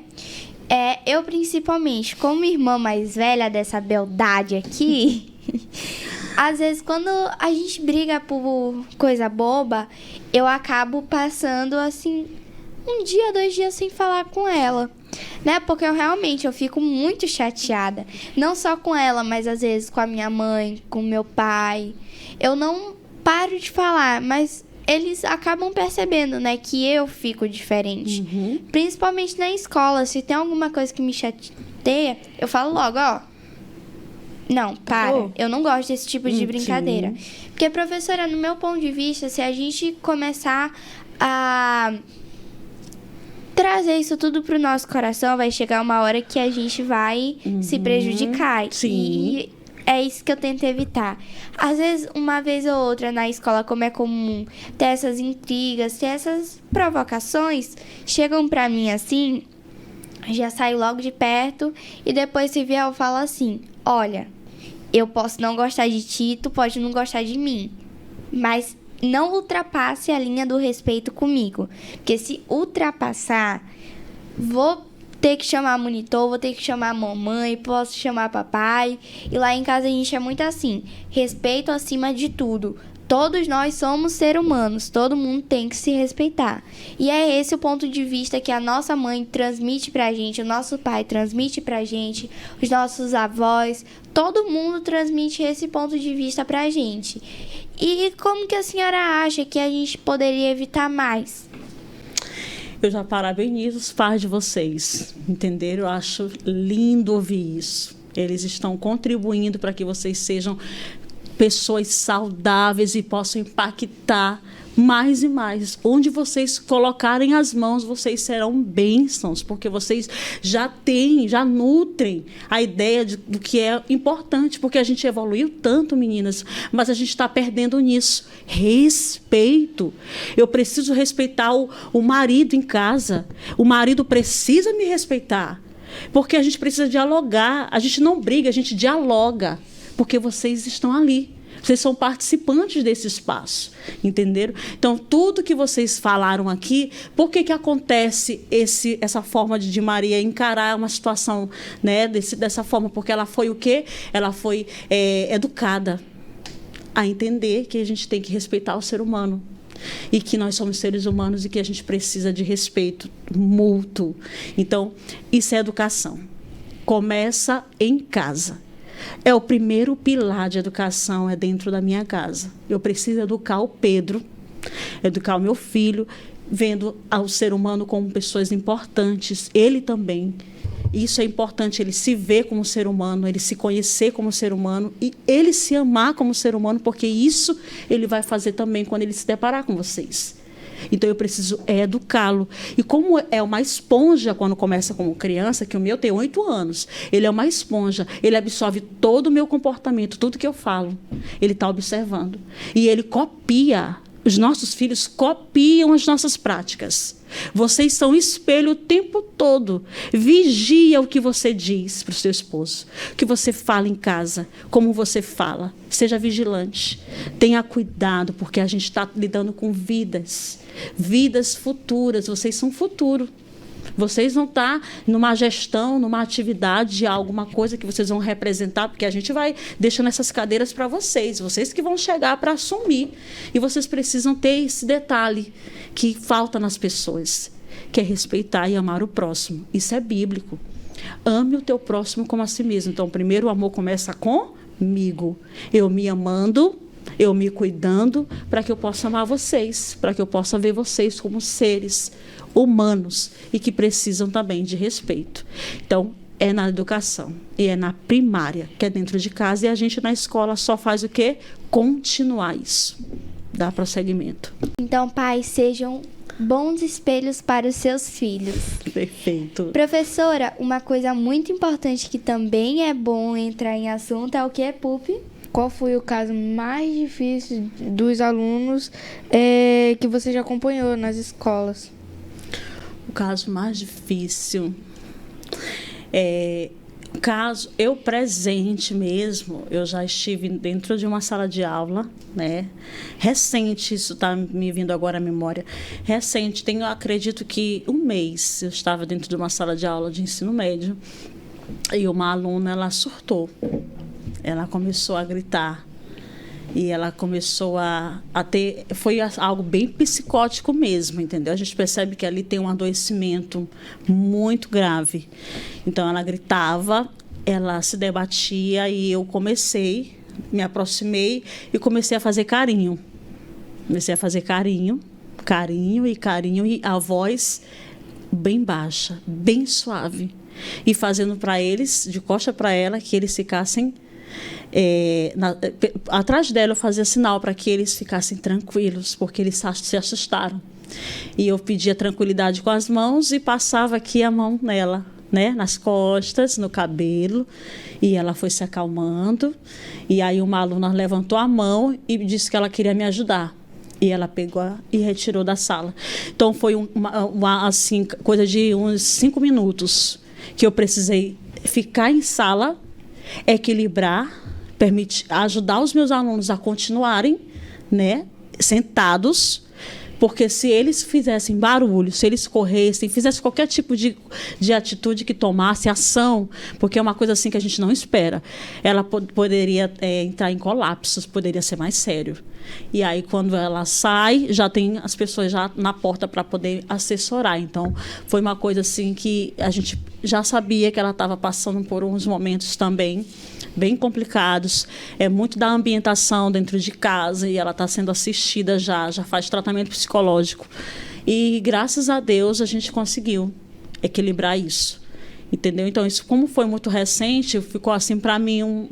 Eu, principalmente, como irmã mais velha dessa beldade aqui, às vezes, quando a gente briga por coisa boba, eu acabo passando, assim, 1 dia, 2 dias sem falar com ela, né? Porque eu fico muito chateada. Não só com ela, mas às vezes com a minha mãe, com meu pai. Eu não paro de falar, mas eles acabam percebendo, né, que eu fico diferente. Principalmente na escola. Se tem alguma coisa que me chateia, eu falo logo, ó. Não, para. Eu não gosto desse tipo de brincadeira. Sim. Porque, professora, no meu ponto de vista, se a gente começar a trazer isso tudo pro nosso coração, vai chegar uma hora que a gente vai se prejudicar. Sim. E é isso que eu tento evitar. Às vezes, uma vez ou outra na escola, como é comum ter essas intrigas, ter essas provocações, chegam pra mim assim, já saio logo de perto e depois se vier eu falo assim, olha, eu posso não gostar de ti, tu pode não gostar de mim, mas não ultrapasse a linha do respeito comigo, porque se ultrapassar, vou ter que chamar monitor, vou ter que chamar mamãe, posso chamar papai. E lá em casa a gente é muito assim, respeito acima de tudo. Todos nós somos seres humanos, todo mundo tem que se respeitar. E é esse o ponto de vista que a nossa mãe transmite pra gente, o nosso pai transmite pra gente, os nossos avós, todo mundo transmite esse ponto de vista pra gente. E como que a senhora acha que a gente poderia evitar mais? Eu já parabenizo os pais de vocês, entenderam? Eu acho lindo ouvir isso. Eles estão contribuindo para que vocês sejam pessoas saudáveis e possam impactar mais e mais. Onde vocês colocarem as mãos, vocês serão bênçãos, porque vocês já nutrem a ideia do que é importante, porque a gente evoluiu tanto, meninas, mas a gente está perdendo nisso. Respeito. Eu preciso respeitar o marido em casa. O marido precisa me respeitar, porque a gente precisa dialogar. A gente não briga, a gente dialoga, porque vocês estão ali. Vocês são participantes desse espaço, entenderam? Então, tudo que vocês falaram aqui, por que acontece essa forma de Maria encarar uma situação, né, dessa forma? Porque ela foi o quê? Ela foi educada a entender que a gente tem que respeitar o ser humano e que nós somos seres humanos e que a gente precisa de respeito mútuo. Então, isso é educação. Começa em casa. É o primeiro pilar de educação, é dentro da minha casa. Eu preciso educar o Pedro, educar o meu filho, vendo o ser humano como pessoas importantes, ele também. Isso é importante, ele se ver como ser humano, ele se conhecer como ser humano e ele se amar como ser humano, porque isso ele vai fazer também quando ele se deparar com vocês. Então, eu preciso educá-lo. E como é uma esponja, quando começa como criança, que o meu tem 8 anos, ele é uma esponja, ele absorve todo o meu comportamento, tudo que eu falo, ele está observando. E ele copia, os nossos filhos copiam as nossas práticas. Vocês são espelho o tempo todo. Vigia o que você diz para o seu esposo, o que você fala em casa, como você fala. Seja vigilante. Tenha cuidado, porque a gente está lidando com vidas futuras. Vocês são futuro. Vocês vão estar numa gestão, numa atividade de alguma coisa que vocês vão representar, porque a gente vai deixando essas cadeiras para vocês que vão chegar para assumir. E vocês precisam ter esse detalhe que falta nas pessoas, que é respeitar e amar o próximo. Isso é bíblico. Ame o teu próximo como a si mesmo. Então, primeiro o amor começa comigo. Eu me amando, eu me cuidando, para que eu possa amar vocês, para que eu possa ver vocês como seres humanos e que precisam também de respeito. Então, é na educação e é na primária, que é dentro de casa, e a gente na escola só faz o quê? Continuar isso, dar prosseguimento. Então, pais, sejam bons espelhos para os seus filhos. Perfeito. Professora, uma coisa muito importante que também é bom entrar em assunto é o que é PUP. Qual foi o caso mais difícil dos alunos que você já acompanhou nas escolas? O caso mais difícil Caso eu presente mesmo, eu já estive dentro de uma sala de aula, né? Recente, isso está me vindo agora à memória. Recente, tenho, acredito que um mês eu estava dentro de uma sala de aula de ensino médio e uma aluna, ela surtou. Ela começou a gritar e ela começou a ter... Foi algo bem psicótico mesmo, entendeu? A gente percebe que ali tem um adoecimento muito grave. Então, ela gritava, ela se debatia e eu me aproximei e comecei a fazer carinho. Comecei a fazer carinho, e a voz bem baixa, bem suave. E fazendo para eles, de costa para ela, que eles ficassem... atrás dela eu fazia sinal para que eles ficassem tranquilos, porque eles se assustaram. E eu pedia tranquilidade com as mãos e passava aqui a mão nela, né, nas costas, no cabelo, e ela foi se acalmando. E aí uma aluna levantou a mão e disse que ela queria me ajudar. E ela pegou e retirou da sala. Então foi assim, coisa de uns 5 minutos que eu precisei ficar em sala, equilibrar, ajudar os meus alunos a continuarem, né, sentados, porque se eles fizessem barulho, se eles corressem, fizessem qualquer tipo de atitude que tomasse, ação, porque é uma coisa assim que a gente não espera, ela poderia entrar em colapsos, poderia ser mais sério. E aí, quando ela sai, já tem as pessoas já na porta para poder assessorar. Então, foi uma coisa assim que a gente já sabia que ela estava passando por uns momentos também bem complicados. É muito da ambientação dentro de casa e ela está sendo assistida já faz tratamento psicológico. E, graças a Deus, a gente conseguiu equilibrar isso. Entendeu? Então, isso, como foi muito recente, ficou assim para mim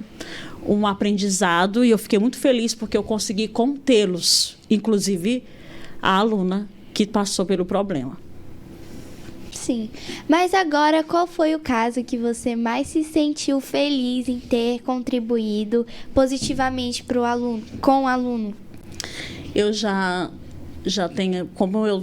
um aprendizado, e eu fiquei muito feliz porque eu consegui contê-los, inclusive a aluna que passou pelo problema. Sim, mas agora qual foi o caso que você mais se sentiu feliz em ter contribuído positivamente com o aluno? Eu já tenho, como eu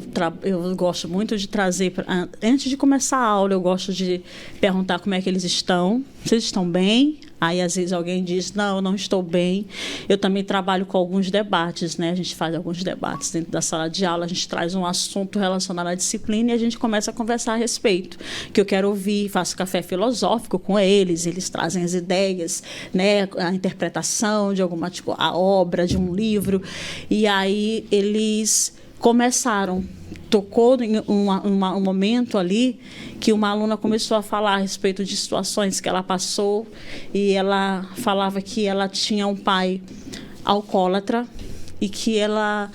gosto muito de trazer, antes de começar a aula, eu gosto de perguntar como é que eles estão, se eles estão bem. Aí, às vezes, alguém diz, não, eu não estou bem. Eu também trabalho com alguns debates, né? A gente faz alguns debates dentro da sala de aula, a gente traz um assunto relacionado à disciplina e a gente começa a conversar a respeito, que eu quero ouvir, faço café filosófico com eles trazem as ideias, né? A interpretação de alguma, tipo, a obra de um livro. E aí, eles começaram... Tocou em um momento ali que uma aluna começou a falar a respeito de situações que ela passou, e ela falava que ela tinha um pai alcoólatra e que ela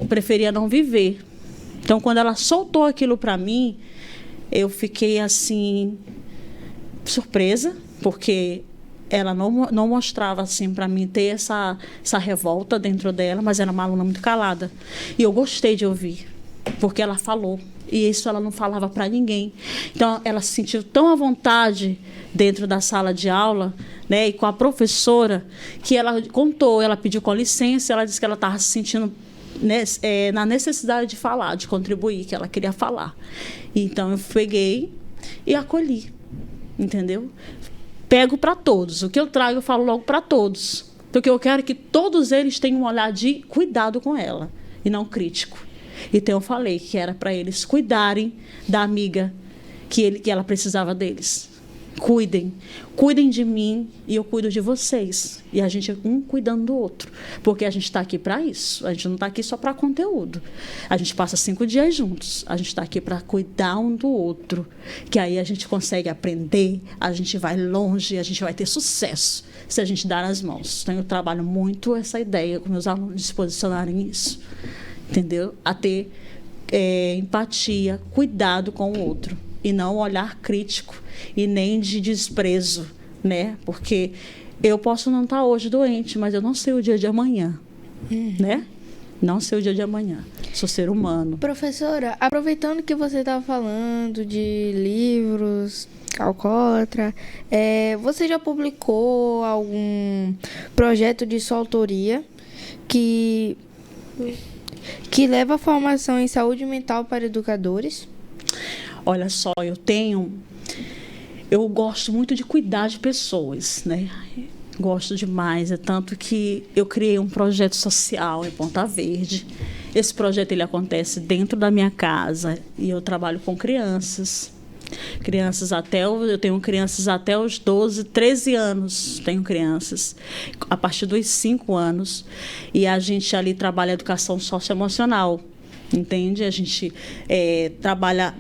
preferia não viver. Então, quando ela soltou aquilo para mim, eu fiquei assim surpresa, porque ela não mostrava assim para mim ter essa revolta dentro dela, mas era uma aluna muito calada. E eu gostei de ouvir, porque ela falou. E isso ela não falava para ninguém. Então, ela se sentiu tão à vontade dentro da sala de aula, né, e com a professora, que ela contou, ela pediu com licença, ela disse que ela estava se sentindo, né, na necessidade de falar, de contribuir, que ela queria falar. Então, eu peguei e acolhi, entendeu? Pego para todos. O que eu trago, eu falo logo para todos. Porque eu quero que todos eles tenham um olhar de cuidado com ela, e não crítico. Então, eu falei que era para eles cuidarem da amiga que ela precisava deles. Cuidem de mim e eu cuido de vocês. E a gente um cuidando do outro. Porque a gente está aqui para isso. A gente não está aqui só para conteúdo. A gente passa 5 dias juntos. A gente está aqui para cuidar um do outro. Que aí a gente consegue aprender, a gente vai longe, a gente vai ter sucesso se a gente dar as mãos. Então, eu trabalho muito essa ideia com meus alunos de se posicionarem nisso. Entendeu? A ter empatia, cuidado com o outro. E não olhar crítico e nem de desprezo, né? Porque eu posso não estar hoje doente, mas eu não sei o dia de amanhã, né? Não sei o dia de amanhã. Sou ser humano. Professora, aproveitando que você estava falando de livros alcoólatra, você já publicou algum projeto de sua autoria que leva a formação em saúde mental para educadores? Olha só, eu tenho eu gosto muito de cuidar de pessoas, né? Gosto demais, é tanto que eu criei um projeto social em Ponta Verde. Esse projeto ele acontece dentro da minha casa e eu trabalho com crianças. Eu tenho crianças até os 12, 13 anos, tenho crianças, a partir dos 5 anos. E a gente ali trabalha educação socioemocional. Entende? A gente trabalha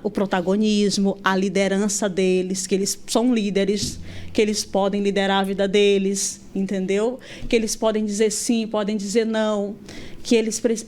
o protagonismo, a liderança deles, que eles são líderes, que eles podem liderar a vida deles, entendeu? Que eles podem dizer sim, podem dizer não,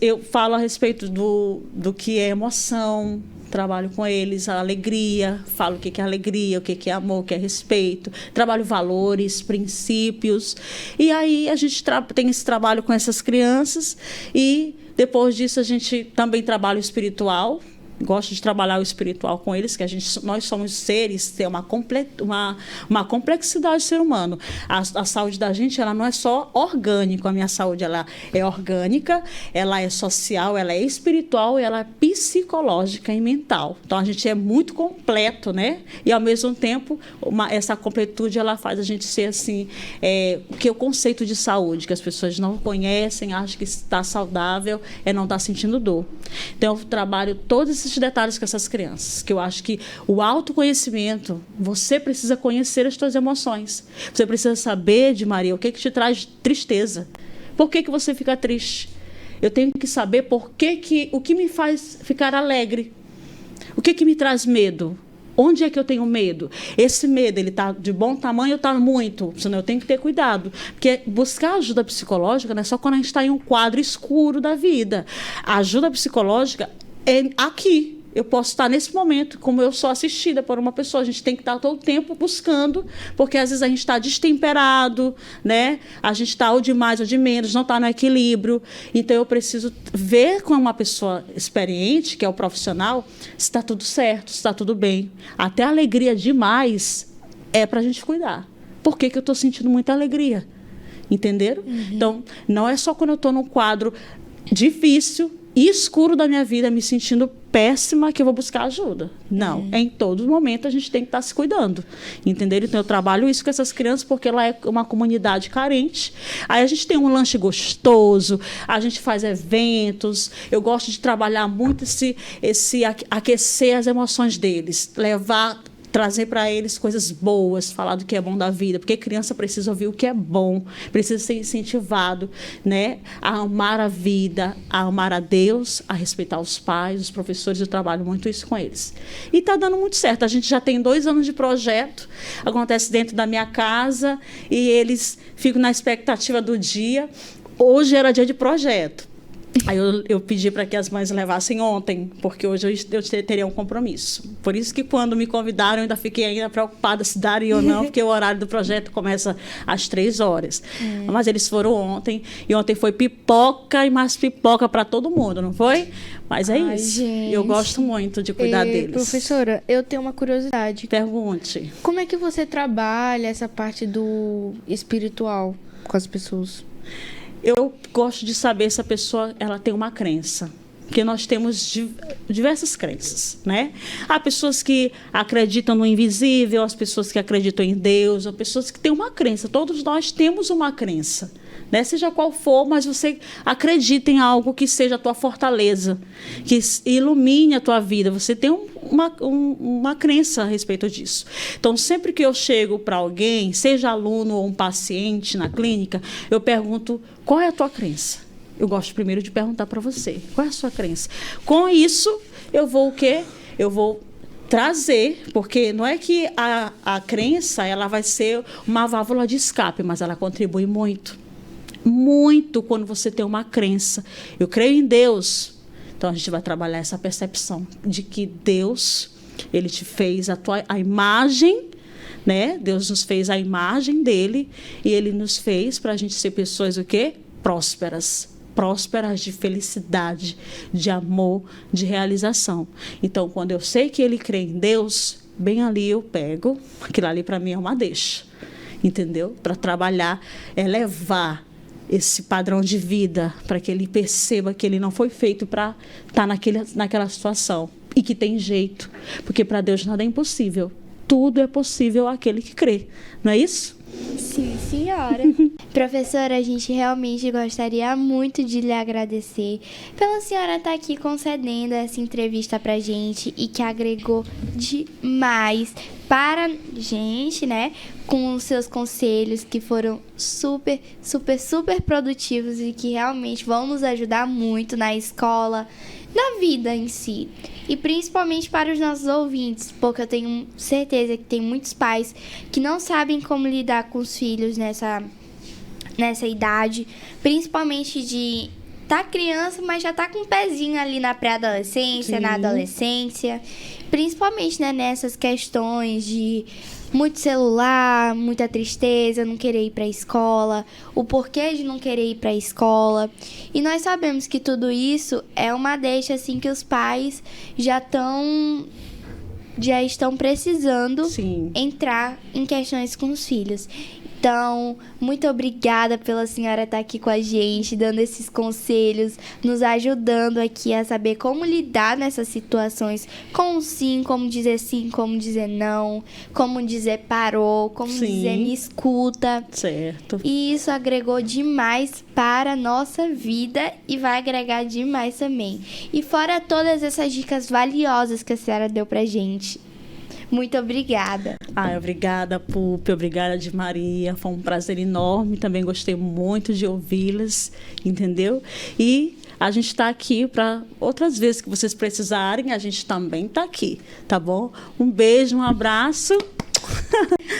eu falo a respeito do que é emoção, trabalho com eles a alegria, falo o que é alegria, o que é amor, o que é respeito, trabalho valores, princípios, e aí a gente tem esse trabalho com essas crianças e depois disso a gente também trabalha o espiritual. Gosto de trabalhar o espiritual com eles, que nós somos seres, tem uma complexidade de ser humano. A saúde da gente, ela não é só orgânica, a minha saúde ela é orgânica, ela é social, ela é espiritual e ela é psicológica e mental. Então, a gente é muito completo, né? E, ao mesmo tempo, essa completude, ela faz a gente ser, assim, que é o conceito de saúde, que as pessoas não conhecem, acham que está saudável, não estar sentindo dor. Então, eu trabalho todos esses detalhes com essas crianças, que eu acho que o autoconhecimento, você precisa conhecer as suas emoções. Você precisa saber, Maria, o que te traz tristeza. Por que você fica triste? Eu tenho que saber o que me faz ficar alegre. O que me traz medo? Onde é que eu tenho medo? Esse medo, ele está de bom tamanho ou está muito? Senão eu tenho que ter cuidado. Porque buscar ajuda psicológica não é só quando a gente está em um quadro escuro da vida. A ajuda psicológica é aqui. Eu posso estar nesse momento, como eu sou assistida por uma pessoa. A gente tem que estar todo o tempo buscando, porque às vezes a gente está destemperado, né? A gente está ou de mais ou de menos, não está no equilíbrio. Então, eu preciso ver com uma pessoa experiente, que é o profissional, se está tudo certo, se está tudo bem. Até a alegria demais é para a gente cuidar. Por que eu estou sentindo muita alegria? Entenderam? Uhum. Então, não é só quando eu estou num quadro difícil e escuro da minha vida, me sentindo péssima, que eu vou buscar ajuda. Não, em todo momento a gente tem que estar se cuidando, entenderam? Então eu trabalho isso com essas crianças porque ela é uma comunidade carente. Aí a gente tem um lanche gostoso, a gente faz eventos, eu gosto de trabalhar muito esse aquecer as emoções deles, trazer para eles coisas boas, falar do que é bom da vida, porque criança precisa ouvir o que é bom, precisa ser incentivado, né, a amar a vida, a amar a Deus, a respeitar os pais, os professores. Eu trabalho muito isso com eles. E está dando muito certo. A gente já tem 2 anos de projeto, acontece dentro da minha casa, e eles ficam na expectativa do dia. Hoje era dia de projeto. Aí eu pedi para que as mães levassem ontem, porque hoje eu teria um compromisso. Por isso que quando me convidaram, eu ainda fiquei preocupada se daria ou não, porque o horário do projeto começa às 3h. Mas eles foram ontem, e ontem foi pipoca e mais pipoca para todo mundo, não foi? Mas é isso. Gente. Eu gosto muito de cuidar deles. Professora, eu tenho uma curiosidade. Pergunte. Como é que você trabalha essa parte do espiritual com as pessoas? Eu gosto de saber se a pessoa ela tem uma crença. Porque nós temos diversas crenças, né? Há pessoas que acreditam no invisível, as pessoas que acreditam em Deus, há pessoas que têm uma crença. Todos nós temos uma crença, né? Seja qual for, mas você acredita em algo que seja a tua fortaleza, que ilumine a tua vida. Você tem uma crença a respeito disso. Então, sempre que eu chego para alguém, seja aluno ou um paciente na clínica, eu pergunto: qual é a tua crença? Eu gosto primeiro de perguntar para você, qual é a sua crença? Com isso, eu vou o quê? Eu vou trazer, porque não é que a crença ela vai ser uma válvula de escape, mas ela contribui muito. Muito quando você tem uma crença. Eu creio em Deus. Então, a gente vai trabalhar essa percepção de que Deus, Ele te fez a imagem, né? Deus nos fez a imagem dele e Ele nos fez para a gente ser pessoas o quê? Prósperas de felicidade, de amor, de realização. Então, quando eu sei que ele crê em Deus, bem ali eu pego, aquilo ali para mim é uma deixa, entendeu? Para trabalhar, levar esse padrão de vida para que ele perceba que ele não foi feito para estar naquela situação e que tem jeito, porque para Deus nada é impossível. tudo é possível àquele que crê. Não é isso? Sim, senhora. Professora, a gente realmente gostaria muito de lhe agradecer pela senhora estar aqui concedendo essa entrevista pra gente e que agregou demais para a gente, né? Com os seus conselhos que foram super, super, super produtivos e que realmente vão nos ajudar muito na escola, na vida em si. E principalmente para os nossos ouvintes, porque eu tenho certeza que tem muitos pais que não sabem como lidar com os filhos nessa idade, principalmente de criança, mas já tá com um pezinho ali na pré-adolescência, na adolescência, principalmente, né, nessas questões de muito celular, muita tristeza, não querer ir para a escola, o porquê de não querer ir para a escola. E nós sabemos que tudo isso é uma deixa assim que os pais já estão precisando entrar em questões com os filhos. Então, muito obrigada pela senhora estar aqui com a gente, dando esses conselhos, nos ajudando aqui a saber como lidar nessas situações com sim, como dizer não, como dizer parou, como dizer me escuta. Certo. E isso agregou demais para a nossa vida e vai agregar demais também. E fora todas essas dicas valiosas que a senhora deu pra gente. Muito obrigada. Obrigada, Pupi. Obrigada, de Maria. Foi um prazer enorme. Também gostei muito de ouvi-las, entendeu? E a gente está aqui para outras vezes que vocês precisarem, a gente também está aqui, tá bom? Um beijo, um abraço.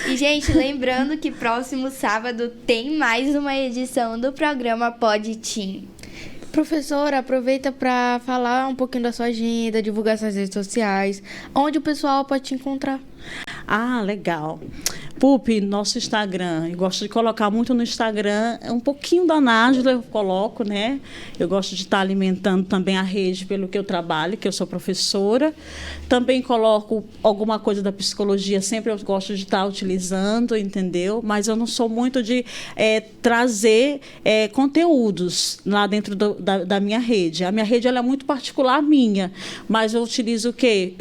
E, gente, lembrando que próximo sábado tem mais uma edição do programa Pod Teen. Professora, aproveita para falar um pouquinho da sua agenda, divulgar suas redes sociais, onde o pessoal pode te encontrar. Legal. Pupi, nosso Instagram, eu gosto de colocar muito no Instagram, um pouquinho da Nájila eu coloco, né? Eu gosto de estar alimentando também a rede pelo que eu trabalho, que eu sou professora. Também coloco alguma coisa da psicologia, sempre eu gosto de estar utilizando, entendeu? Mas eu não sou muito de trazer conteúdos lá dentro da minha rede. A minha rede ela é muito particular minha, mas eu utilizo o quê?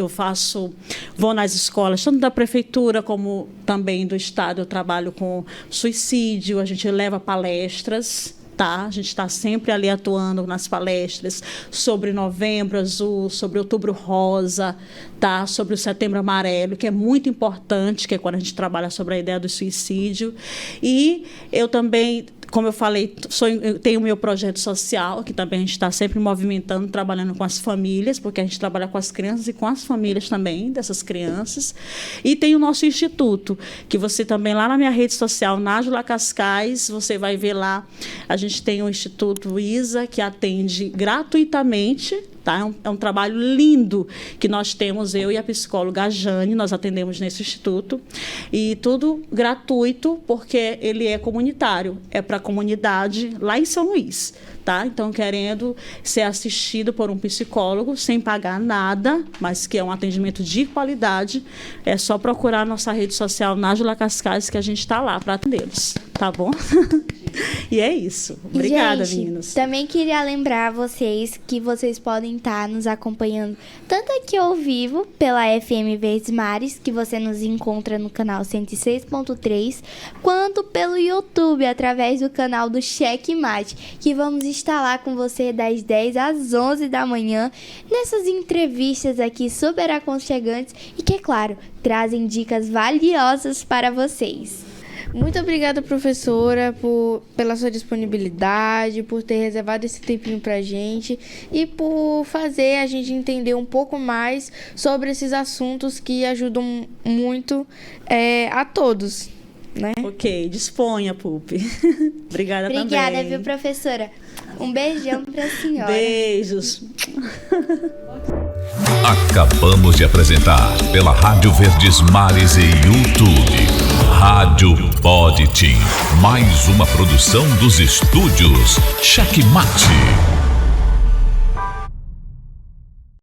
Vou nas escolas, tanto da prefeitura como também do estado, eu trabalho com suicídio, a gente leva palestras, tá? A gente está sempre ali atuando nas palestras sobre Novembro Azul, sobre Outubro Rosa, tá? Sobre o Setembro Amarelo, que é muito importante, que é quando a gente trabalha sobre a ideia do suicídio. E eu também, como eu falei, eu tenho o meu projeto social, que também a gente está sempre movimentando, trabalhando com as famílias, porque a gente trabalha com as crianças e com as famílias também dessas crianças. E tem o nosso instituto, que você também, lá na minha rede social, Nájila Cascais, você vai ver lá, a gente tem o Instituto ISA, que atende gratuitamente, tá? É um trabalho lindo que nós temos, eu e a psicóloga Jane, nós atendemos nesse instituto, e tudo gratuito, porque ele é comunitário, é para a comunidade lá em São Luís. Tá? Então, querendo ser assistido por um psicólogo sem pagar nada, mas que é um atendimento de qualidade, é só procurar a nossa rede social Nájila Cascais, que a gente está lá para atendê-los, tá bom? E é isso. Obrigada, gente, meninos. Também queria lembrar vocês que vocês podem estar nos acompanhando tanto aqui ao vivo pela FM Verdes Mares, que você nos encontra no canal 106.3, quanto pelo YouTube, através do canal do Checkmate, que vamos estar lá com você das 10 às 11 da manhã, nessas entrevistas aqui super aconchegantes e que, é claro, trazem dicas valiosas para vocês. Muito obrigada, professora, pela sua disponibilidade, por ter reservado esse tempinho pra gente e por fazer a gente entender um pouco mais sobre esses assuntos que ajudam muito a todos, né? Ok, disponha, Pupi. Obrigada também. Obrigada, viu, professora? Um beijão pra senhora. Beijos. Acabamos de apresentar pela Rádio Verdes Mares e YouTube, Rádio Pod Teen, mais uma produção dos estúdios Checkmate.